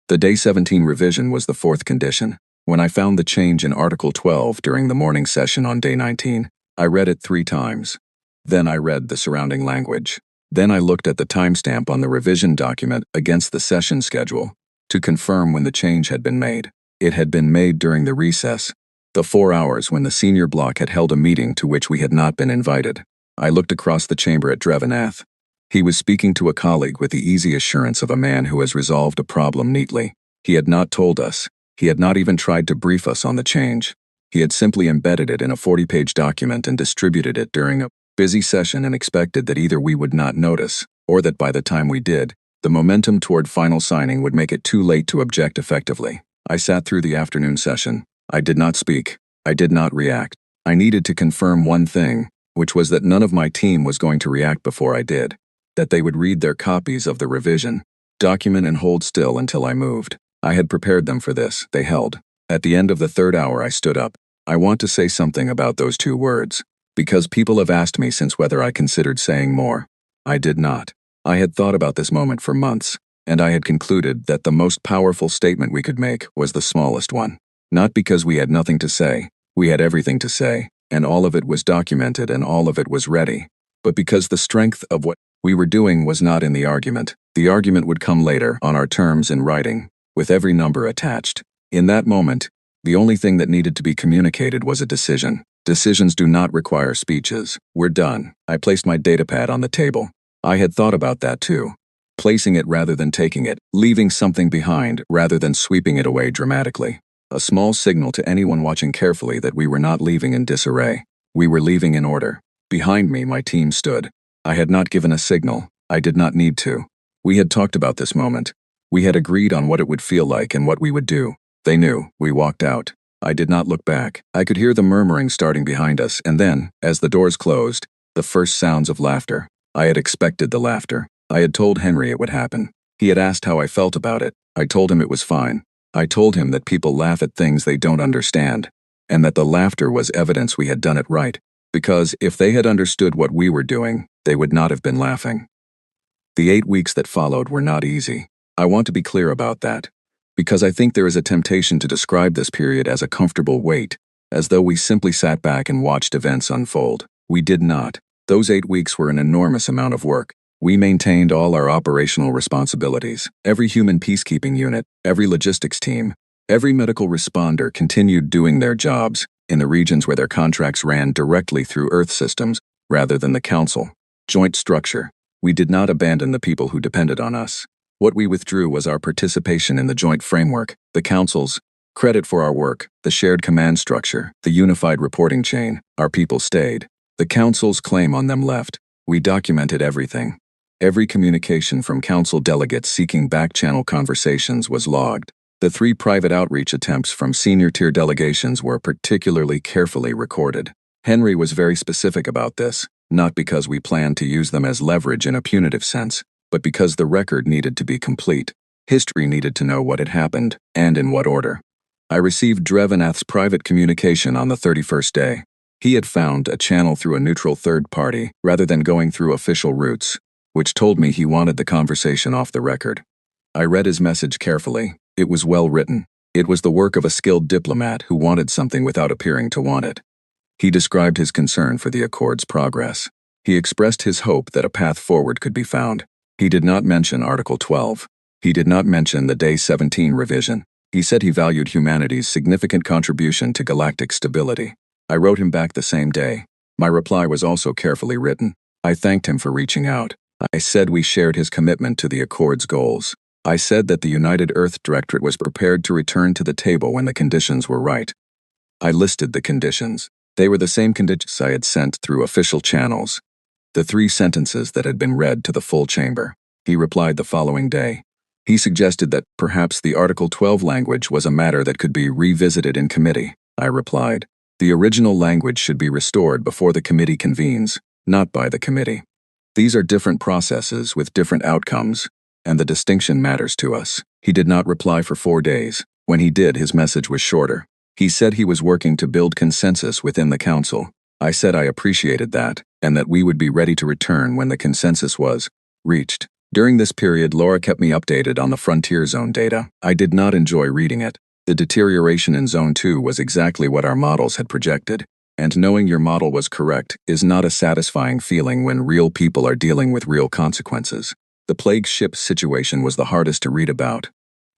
The Day 17 revision was the fourth condition. When I found the change in Article 12 during the morning session on Day 19, I read it 3 times. Then I read the surrounding language. Then I looked at the timestamp on the revision document against the session schedule to confirm when the change had been made. It had been made during the recess, the 4 hours when the senior block had held a meeting to which we had not been invited. I looked across the chamber at Drevanath. He was speaking to a colleague with the easy assurance of a man who has resolved a problem neatly. He had not told us. He had not even tried to brief us on the change. He had simply embedded it in a 40-page document and distributed it during a busy session and expected that either we would not notice, or that by the time we did, the momentum toward final signing would make it too late to object effectively. I sat through the afternoon session. I did not speak. I did not react. I needed to confirm one thing, which was that none of my team was going to react before I did, that they would read their copies of the revision document and hold still until I moved. I had prepared them for this. They held. At the end of the 3rd hour, I stood up. I want to say something about those 2 words, because people have asked me since whether I considered saying more. I did not. I had thought about this moment for months, and I had concluded that the most powerful statement we could make was the smallest one. Not because we had nothing to say. We had everything to say, and all of it was documented and all of it was ready, but because the strength of what we were doing was not in the argument. The argument would come later, on our terms in writing, with every number attached. In that moment, the only thing that needed to be communicated was a decision. Decisions do not require speeches. We're done. I placed my datapad on the table. I had thought about that too. Placing it rather than taking it, leaving something behind rather than sweeping it away dramatically. A small signal to anyone watching carefully that we were not leaving in disarray. We were leaving in order. Behind me, my team stood. I had not given a signal. I did not need to. We had talked about this moment. We had agreed on what it would feel like and what we would do. They knew. We walked out. I did not look back. I could hear the murmuring starting behind us, and then, as the doors closed, the first sounds of laughter. I had expected the laughter. I had told Henry it would happen. He had asked how I felt about it. I told him it was fine. I told him that people laugh at things they don't understand, and that the laughter was evidence we had done it right, because if they had understood what we were doing, they would not have been laughing. The 8 weeks that followed were not easy. I want to be clear about that, because I think there is a temptation to describe this period as a comfortable wait, as though we simply sat back and watched events unfold. We did not. Those 8 weeks were an enormous amount of work. We maintained all our operational responsibilities. Every human peacekeeping unit, every logistics team, every medical responder continued doing their jobs in the regions where their contracts ran directly through Earth systems rather than the Council. Joint structure. We did not abandon the people who depended on us. What we withdrew was our participation in the joint framework, the Council's credit for our work, the shared command structure, the unified reporting chain. Our people stayed. The Council's claim on them left. We documented everything. Every communication from Council delegates seeking back-channel conversations was logged. The 3 private outreach attempts from senior-tier delegations were particularly carefully recorded. Henry was very specific about this, not because we planned to use them as leverage in a punitive sense, but because the record needed to be complete. History needed to know what had happened, and in what order. I received Drevanath's private communication on the 31st day. He had found a channel through a neutral third party, rather than going through official routes, which told me he wanted the conversation off the record. I read his message carefully. It was well written. It was the work of a skilled diplomat who wanted something without appearing to want it. He described his concern for the Accord's progress. He expressed his hope that a path forward could be found. He did not mention Article 12. He did not mention the Day 17 revision. He said he valued humanity's significant contribution to galactic stability. I wrote him back the same day. My reply was also carefully written. I thanked him for reaching out. I said we shared his commitment to the Accord's goals. I said that the United Earth Directorate was prepared to return to the table when the conditions were right. I listed the conditions. They were the same conditions I had sent through official channels. The 3 sentences that had been read to the full chamber. He replied the following day. He suggested that perhaps the Article 12 language was a matter that could be revisited in committee. I replied, the original language should be restored before the committee convenes, not by the committee. These are different processes with different outcomes, and the distinction matters to us. He did not reply for 4 days. When he did, his message was shorter. He said he was working to build consensus within the Council. I said I appreciated that, and that we would be ready to return when the consensus was reached. During this period, Laura kept me updated on the Frontier Zone data. I did not enjoy reading it. The deterioration in Zone 2 was exactly what our models had projected, and knowing your model was correct is not a satisfying feeling when real people are dealing with real consequences. The plague ship situation was the hardest to read about.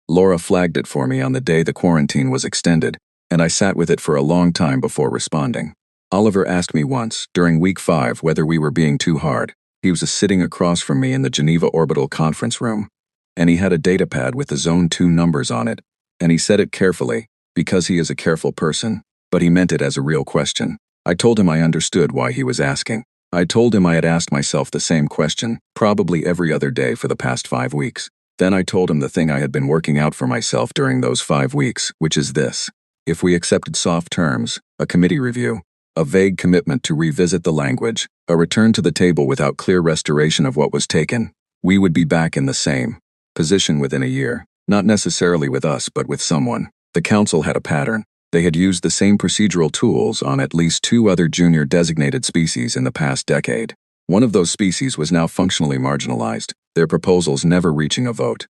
Laura flagged it for me on the day the quarantine was extended, and I sat with it for a long time before responding. Oliver asked me once, during week 5, whether we were being too hard. He was sitting across from me in the Geneva Orbital Conference Room, and he had a datapad with the Zone 2 numbers on it, and he said it carefully, because he is a careful person, but he meant it as a real question. I told him I understood why he was asking. I told him I had asked myself the same question, probably every other day for the past 5 weeks. Then I told him the thing I had been working out for myself during those 5 weeks, which is this. If we accepted soft terms, a committee review, a vague commitment to revisit the language, a return to the table without clear restoration of what was taken, we would be back in the same position within a year, not necessarily with us but with someone. The council had a pattern. They had used the same procedural tools on at least 2 other junior designated species in the past decade. One of those species was now functionally marginalized, their proposals never reaching a vote.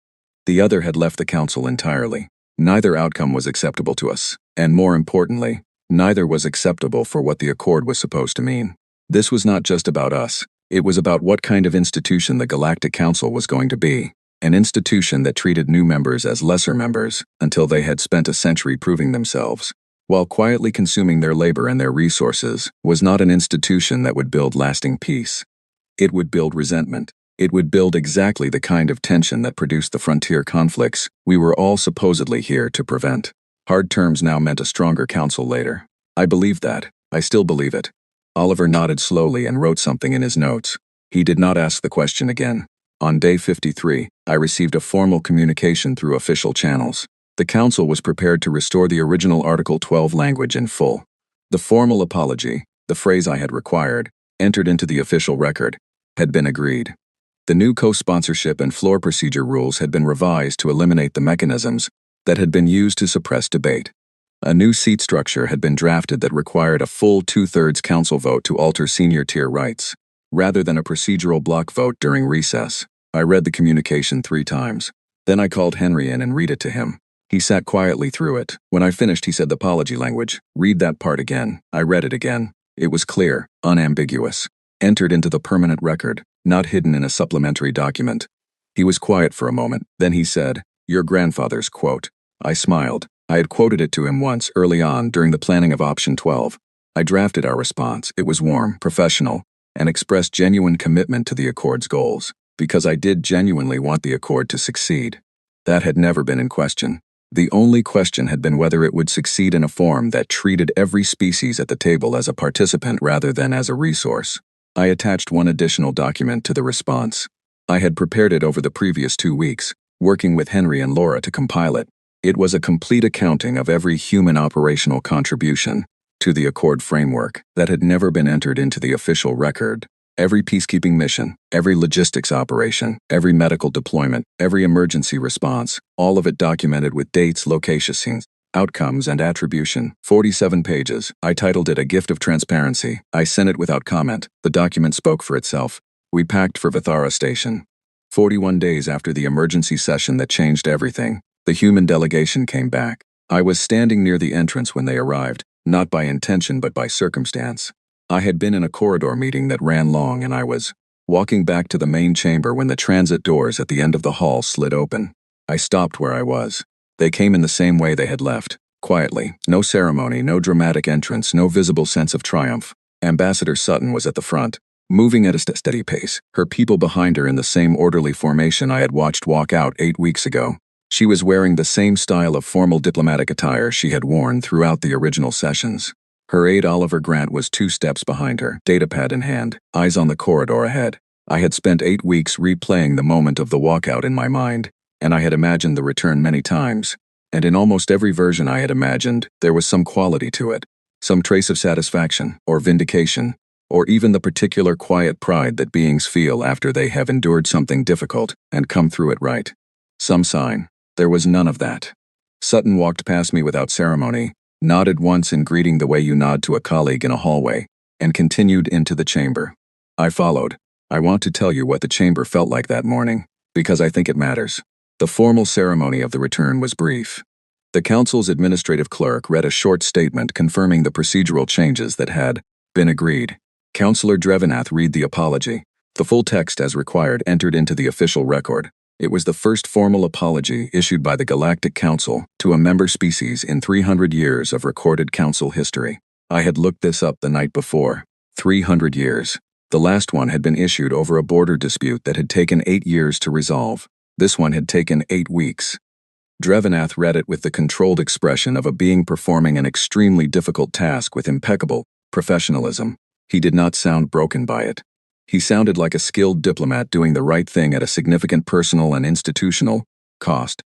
The other had left the council entirely. Neither outcome was acceptable to us, and more importantly, neither was acceptable for what the accord was supposed to mean. This was not just about us, it was about what kind of institution the Galactic Council was going to be. An institution that treated new members as lesser members until they had spent a century proving themselves, while quietly consuming their labor and their resources, was not an institution that would build lasting peace. It would build resentment. It would build exactly the kind of tension that produced the frontier conflicts we were all supposedly here to prevent. Hard terms now meant a stronger council later. I believed that. I still believe it. Oliver nodded slowly and wrote something in his notes. He did not ask the question again. On day 53, I received a formal communication through official channels. The council was prepared to restore the original Article 12 language in full. The formal apology, the phrase I had required, entered into the official record, had been agreed. The new co-sponsorship and floor procedure rules had been revised to eliminate the mechanisms that had been used to suppress debate. A new seat structure had been drafted that required a full 2/3 council vote to alter senior tier rights, rather than a procedural block vote during recess. I read the communication 3 times. Then I called Henry in and read it to him. He sat quietly through it. When I finished, he said the apology language. Read that part again. I read it again. It was clear, unambiguous, entered into the permanent record, not hidden in a supplementary document. He was quiet for a moment. Then he said, "Your grandfather's quote." I smiled. I had quoted it to him once early on during the planning of Option 12. I drafted our response. It was warm, professional, and expressed genuine commitment to the Accord's goals, because I did genuinely want the Accord to succeed. That had never been in question. The only question had been whether it would succeed in a form that treated every species at the table as a participant rather than as a resource. I attached one additional document to the response. I had prepared it over the previous 2 weeks, working with Henry and Laura to compile it. It was a complete accounting of every human operational contribution to the Accord framework that had never been entered into the official record. Every peacekeeping mission, every logistics operation, every medical deployment, every emergency response, all of it documented with dates, locations, outcomes, and attribution. 47 pages. I titled it A Gift of Transparency. I sent it without comment. The document spoke for itself. We packed for Vithara Station. 41 days after the emergency session that changed everything, the human delegation came back. I was standing near the entrance when they arrived, not by intention but by circumstance. I had been in a corridor meeting that ran long, and I was walking back to the main chamber when the transit doors at the end of the hall slid open. I stopped where I was. They came in the same way they had left, quietly. No ceremony, no dramatic entrance, no visible sense of triumph. Ambassador Sutton was at the front, moving at a steady pace, her people behind her in the same orderly formation I had watched walk out 8 weeks ago. She was wearing the same style of formal diplomatic attire she had worn throughout the original sessions. Her aide Oliver Grant was 2 steps behind her, datapad in hand, eyes on the corridor ahead. I had spent 8 weeks replaying the moment of the walkout in my mind, and I had imagined the return many times. And in almost every version I had imagined, there was some quality to it, some trace of satisfaction, or vindication, or even the particular quiet pride that beings feel after they have endured something difficult and come through it right. Some sign. There was none of that. Sutton walked past me without ceremony, nodded once in greeting the way you nod to a colleague in a hallway, and continued into the chamber. I followed. I want to tell you what the chamber felt like that morning, because I think it matters. The formal ceremony of the return was brief. The council's administrative clerk read a short statement confirming the procedural changes that had been agreed. Councillor Drevenath read the apology. The full text as required entered into the official record. It was the first formal apology issued by the Galactic Council to a member species in 300 years of recorded council history. I had looked this up the night before. 300 years. The last one had been issued over a border dispute that had taken 8 years to resolve. This one had taken 8 weeks. Drevenath read it with the controlled expression of a being performing an extremely difficult task with impeccable professionalism. He did not sound broken by it. He sounded like a skilled diplomat doing the right thing at a significant personal and institutional cost.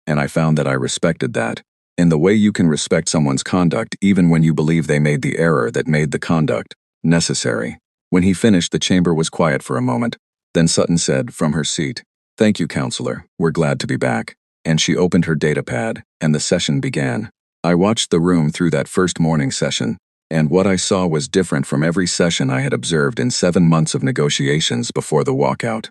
And I found that I respected that. In the way you can respect someone's conduct even when you believe they made the error that made the conduct necessary. When he finished, the chamber was quiet for a moment. Then Sutton said from her seat, "Thank you, Counselor. We're glad to be back." And she opened her datapad, and the session began. I watched the room through that first morning session, and what I saw was different from every session I had observed in 7 months of negotiations before the walkout.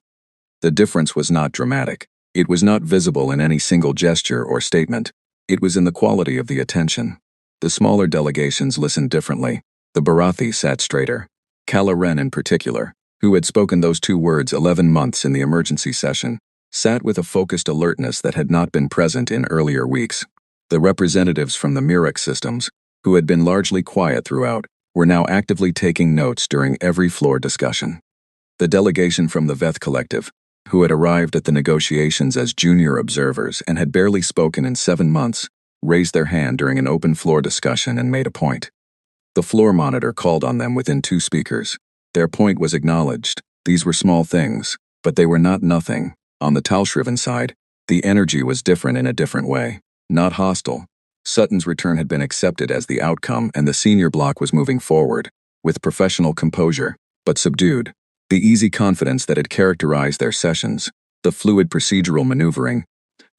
The difference was not dramatic. It was not visible in any single gesture or statement. It was in the quality of the attention. The smaller delegations listened differently. The Barathi sat straighter. Kala Ren in particular, who had spoken those 2 words 11 months in the emergency session, sat with a focused alertness that had not been present in earlier weeks. The representatives from the Mirek systems, who had been largely quiet throughout, were now actively taking notes during every floor discussion. The delegation from the Veth Collective, who had arrived at the negotiations as junior observers and had barely spoken in 7 months, raised their hand during an open floor discussion and made a point. The floor monitor called on them within 2 speakers. Their point was acknowledged. These were small things, but they were not nothing. On the Talshriven side, the energy was different in a different way. Not hostile. Sutton's return had been accepted as the outcome and the senior block was moving forward, with professional composure, but subdued. The easy confidence that had characterized their sessions, the fluid procedural maneuvering,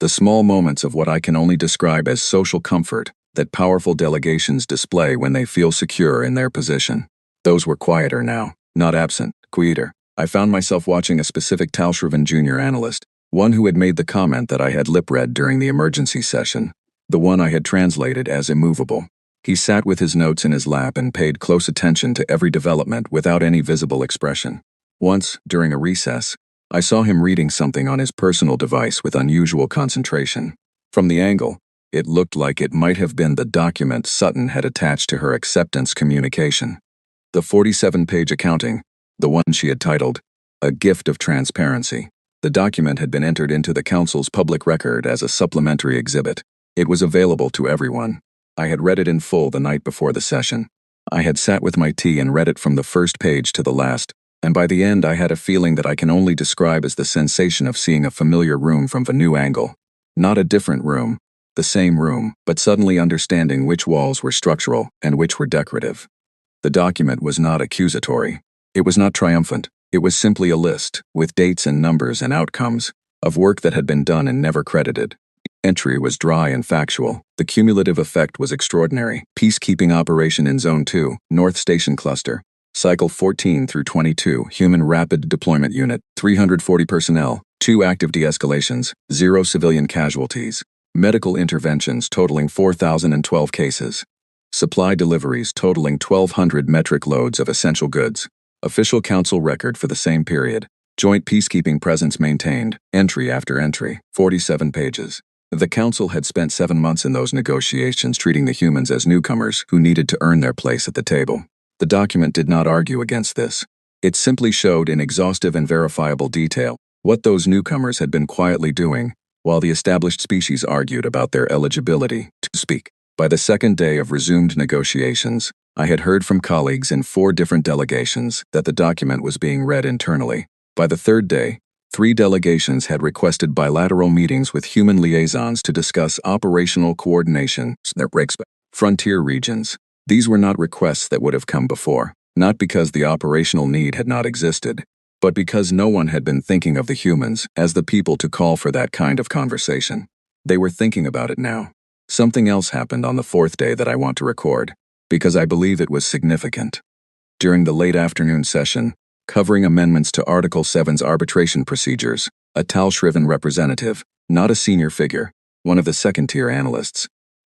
the small moments of what I can only describe as social comfort that powerful delegations display when they feel secure in their position. Those were quieter now, not absent, quieter. I found myself watching a specific Talshriven junior analyst, one who had made the comment that I had lip-read during the emergency session, the one I had translated as immovable. He sat with his notes in his lap and paid close attention to every development without any visible expression. Once, during a recess, I saw him reading something on his personal device with unusual concentration. From the angle, it looked like it might have been the document Sutton had attached to her acceptance communication. The 47-page accounting, the one she had titled, "A Gift of Transparency." The document had been entered into the Council's public record as a supplementary exhibit. It was available to everyone. I had read it in full the night before the session. I had sat with my tea and read it from the first page to the last, and by the end I had a feeling that I can only describe as the sensation of seeing a familiar room from a new angle. Not a different room, the same room, but suddenly understanding which walls were structural and which were decorative. The document was not accusatory. It was not triumphant. It was simply a list, with dates and numbers and outcomes, of work that had been done and never credited. The entry was dry and factual. The cumulative effect was extraordinary. Peacekeeping operation in Zone 2, North Station Cluster. Cycle 14 through 22, Human Rapid Deployment Unit, 340 personnel, 2 active de-escalations, 0 civilian casualties. Medical interventions totaling 4,012 cases. Supply deliveries totaling 1,200 metric loads of essential goods. Official Council record for the same period. Joint peacekeeping presence maintained, entry after entry, 47 pages. The Council had spent 7 months in those negotiations treating the humans as newcomers who needed to earn their place at the table. The document did not argue against this. It simply showed in exhaustive and verifiable detail what those newcomers had been quietly doing, while the established species argued about their eligibility to speak. By the second day of resumed negotiations, I had heard from colleagues in 4 different delegations that the document was being read internally. By the third day, 3 delegations had requested bilateral meetings with human liaisons to discuss operational coordination that breaks frontier regions. These were not requests that would have come before, not because the operational need had not existed, but because no one had been thinking of the humans as the people to call for that kind of conversation. They were thinking about it now. Something else happened on the 4th day that I want to record, because I believe it was significant. During the late afternoon session, covering amendments to Article 7's arbitration procedures, a Talshriven representative, not a senior figure, one of the second-tier analysts,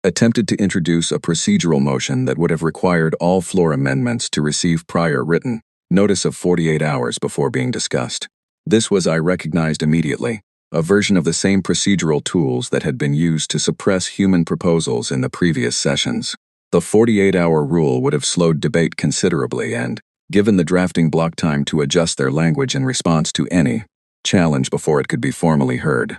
attempted to introduce a procedural motion that would have required all floor amendments to receive prior written notice of 48 hours before being discussed. This was, I recognized immediately, a version of the same procedural tools that had been used to suppress human proposals in the previous sessions. The 48-hour rule would have slowed debate considerably and given the drafting block time to adjust their language in response to any challenge before it could be formally heard.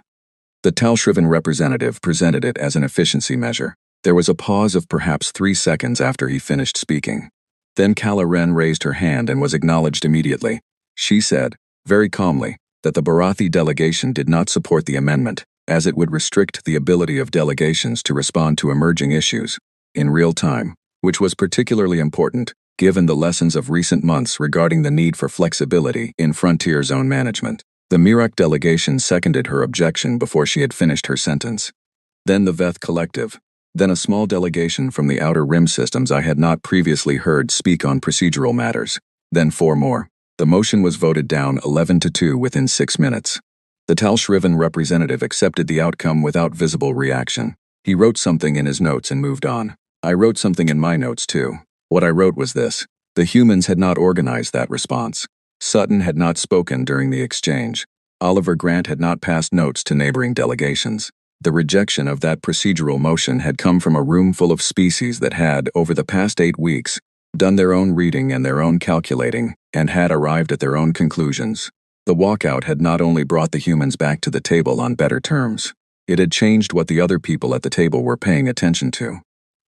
The Talshriven representative presented it as an efficiency measure. There was a pause of perhaps 3 seconds after he finished speaking. Then Calla Wren raised her hand and was acknowledged immediately. She said, very calmly, that the Barathi delegation did not support the amendment, as it would restrict the ability of delegations to respond to emerging issues in real time, which was particularly important given the lessons of recent months regarding the need for flexibility in frontier zone management. The Mirak delegation seconded her objection before she had finished her sentence. Then the Veth Collective, then a small delegation from the Outer Rim systems I had not previously heard speak on procedural matters, then 4 more. The motion was voted down 11-2 within 6 minutes. The Talshriven representative accepted the outcome without visible reaction. He wrote something in his notes and moved on. I wrote something in my notes too. What I wrote was this: the humans had not organized that response. Sutton had not spoken during the exchange. Oliver Grant had not passed notes to neighboring delegations. The rejection of that procedural motion had come from a room full of species that had, over the past 8 weeks, done their own reading and their own calculating, and had arrived at their own conclusions. The walkout had not only brought the humans back to the table on better terms, it had changed what the other people at the table were paying attention to.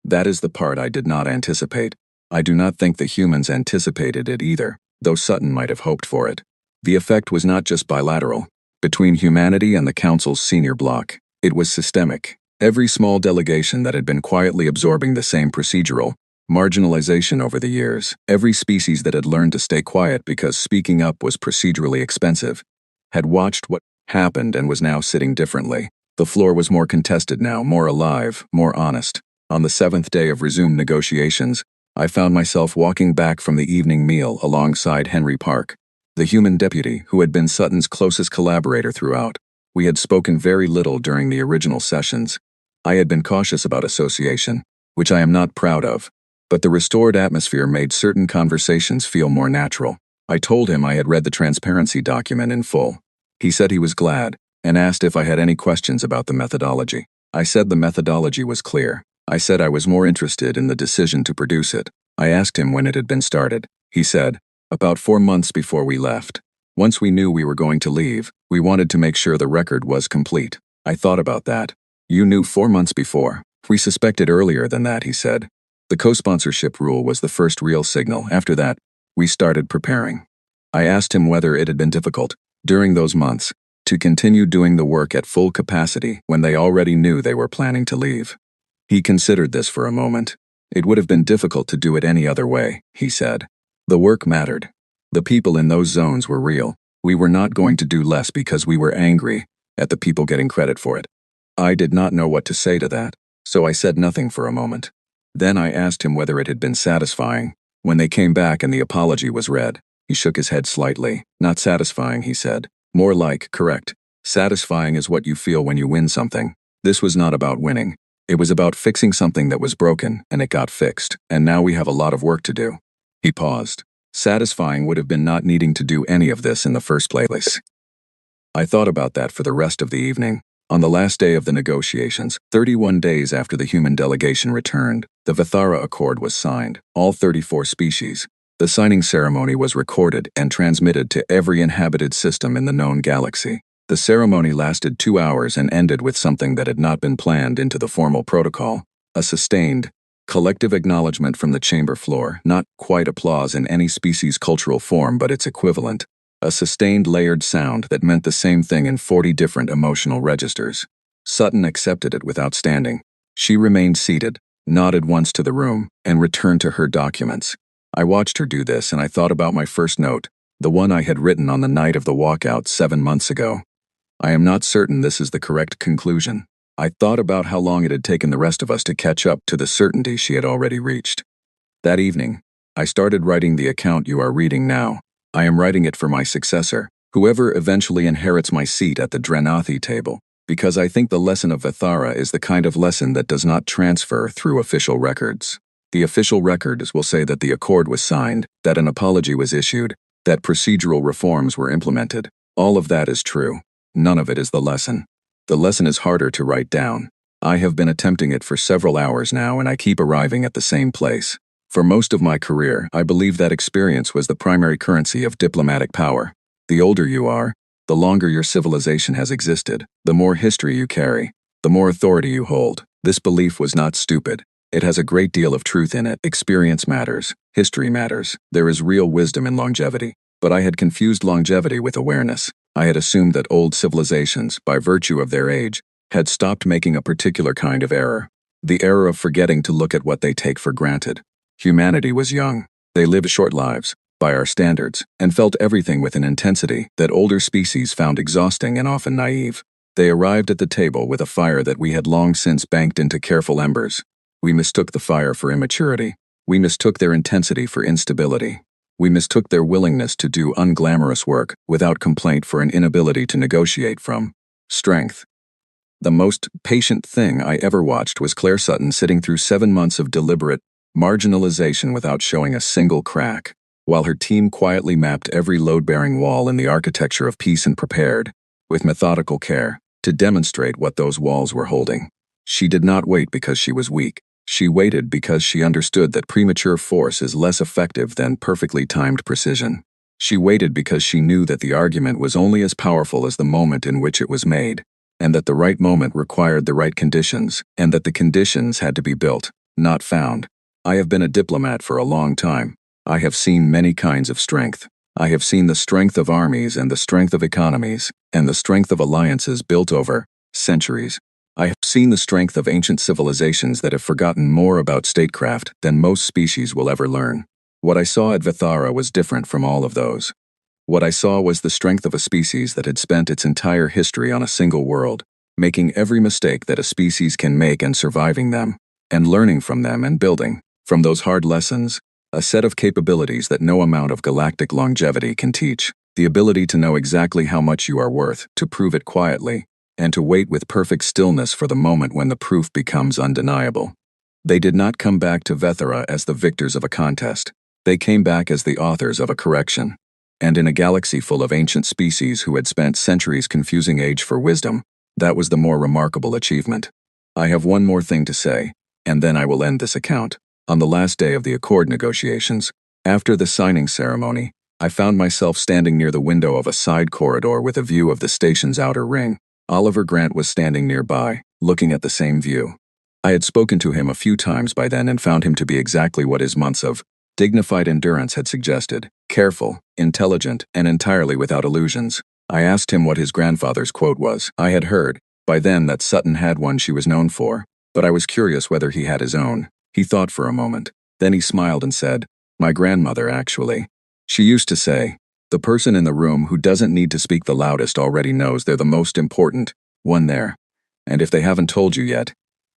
That is the part I did not anticipate. I do not think the humans anticipated it either, though Sutton might have hoped for it. The effect was not just bilateral. Between humanity and the Council's senior bloc, it was systemic. Every small delegation that had been quietly absorbing the same procedural marginalization over the years, every species that had learned to stay quiet because speaking up was procedurally expensive, had watched what happened and was now sitting differently. The floor was more contested now, more alive, more honest. On the 7th day of resumed negotiations, I found myself walking back from the evening meal alongside Henry Park, the human deputy who had been Sutton's closest collaborator throughout. We had spoken very little during the original sessions. I had been cautious about association, which I am not proud of, but the restored atmosphere made certain conversations feel more natural. I told him I had read the transparency document in full. He said he was glad, and asked if I had any questions about the methodology. I said the methodology was clear. I said I was more interested in the decision to produce it. I asked him when it had been started. He said, about 4 months before we left. Once we knew we were going to leave, we wanted to make sure the record was complete. I thought about that. You knew 4 months before. We suspected earlier than that, he said. The co-sponsorship rule was the first real signal. After that, we started preparing. I asked him whether it had been difficult, during those months, to continue doing the work at full capacity when they already knew they were planning to leave. He considered this for a moment. It would have been difficult to do it any other way, he said. The work mattered. The people in those zones were real. We were not going to do less because we were angry at the people getting credit for it. I did not know what to say to that, so I said nothing for a moment. Then I asked him whether it had been satisfying. When they came back and the apology was read, he shook his head slightly. Not satisfying, he said. More like, correct. Satisfying is what you feel when you win something. This was not about winning. It was about fixing something that was broken, and it got fixed, and now we have a lot of work to do. He paused. Satisfying would have been not needing to do any of this in the first place. I thought about that for the rest of the evening. On the last day of the negotiations, 31 days after the human delegation returned, the Vithara Accord was signed, all 34 species. The signing ceremony was recorded and transmitted to every inhabited system in the known galaxy. The ceremony lasted 2 hours and ended with something that had not been planned into the formal protocol, a sustained, collective acknowledgement from the chamber floor, not quite applause in any species' cultural form but its equivalent, a sustained layered sound that meant the same thing in 40 different emotional registers. Sutton accepted it without standing. She remained seated, nodded once to the room, and returned to her documents. I watched her do this and I thought about my first note, the one I had written on the night of the walkout 7 months ago. I am not certain this is the correct conclusion. I thought about how long it had taken the rest of us to catch up to the certainty she had already reached. That evening, I started writing the account you are reading now. I am writing it for my successor, whoever eventually inherits my seat at the Drenathi table, because I think the lesson of Vithara is the kind of lesson that does not transfer through official records. The official records will say that the accord was signed, that an apology was issued, that procedural reforms were implemented. All of that is true. None of it is the lesson. The lesson is harder to write down. I have been attempting it for several hours now, and I keep arriving at the same place. For most of my career, I believe that experience was the primary currency of diplomatic power. The older you are, the longer your civilization has existed, the more history you carry, the more authority you hold. This belief was not stupid. It has a great deal of truth in it. Experience matters. History matters. There is real wisdom in longevity. But I had confused longevity with awareness. I had assumed that old civilizations, by virtue of their age, had stopped making a particular kind of error. The error of forgetting to look at what they take for granted. Humanity was young. They lived short lives, by our standards, and felt everything with an intensity that older species found exhausting and often naive. They arrived at the table with a fire that we had long since banked into careful embers. We mistook the fire for immaturity. We mistook their intensity for instability. We mistook their willingness to do unglamorous work without complaint for an inability to negotiate from strength. The most patient thing I ever watched was Claire Sutton sitting through 7 months of deliberate marginalization without showing a single crack, while her team quietly mapped every load-bearing wall in the architecture of peace and prepared, with methodical care, to demonstrate what those walls were holding. She did not wait because she was weak. She waited because she understood that premature force is less effective than perfectly timed precision. She waited because she knew that the argument was only as powerful as the moment in which it was made, and that the right moment required the right conditions, and that the conditions had to be built, not found. I have been a diplomat for a long time. I have seen many kinds of strength. I have seen the strength of armies and the strength of economies, and the strength of alliances built over centuries. I have seen the strength of ancient civilizations that have forgotten more about statecraft than most species will ever learn. What I saw at Vithara was different from all of those. What I saw was the strength of a species that had spent its entire history on a single world, making every mistake that a species can make and surviving them, and learning from them and building, from those hard lessons, a set of capabilities that no amount of galactic longevity can teach. The ability to know exactly how much you are worth, to prove it quietly, and to wait with perfect stillness for the moment when the proof becomes undeniable. They did not come back to Vethara as the victors of a contest. They came back as the authors of a correction. And in a galaxy full of ancient species who had spent centuries confusing age for wisdom, that was the more remarkable achievement. I have one more thing to say, and then I will end this account. On the last day of the accord negotiations, after the signing ceremony, I found myself standing near the window of a side corridor with a view of the station's outer ring. Oliver Grant was standing nearby, looking at the same view. I had spoken to him a few times by then and found him to be exactly what his months of dignified endurance had suggested: careful, intelligent, and entirely without illusions. I asked him what his grandfather's quote was. I had heard, by then, that Sutton had one she was known for, but I was curious whether he had his own. He thought for a moment. Then he smiled and said, "My grandmother, actually. She used to say, the person in the room who doesn't need to speak the loudest already knows they're the most important one there. And if they haven't told you yet,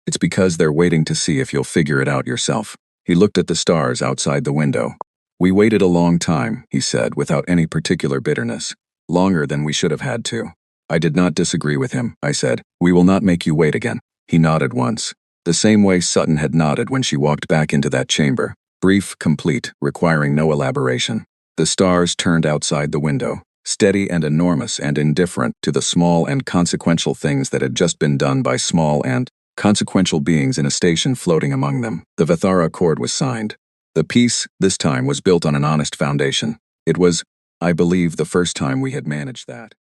it's because they're waiting to see if you'll figure it out yourself." He looked at the stars outside the window. "We waited a long time," he said, without any particular bitterness. "Longer than we should have had to." I did not disagree with him. I said, "We will not make you wait again." He nodded once, the same way Sutton had nodded when she walked back into that chamber. Brief, complete, requiring no elaboration. The stars turned outside the window, steady and enormous and indifferent to the small and consequential things that had just been done by small and consequential beings in a station floating among them. The Vithara Accord was signed. The peace, this time, was built on an honest foundation. It was, I believe, the first time we had managed that.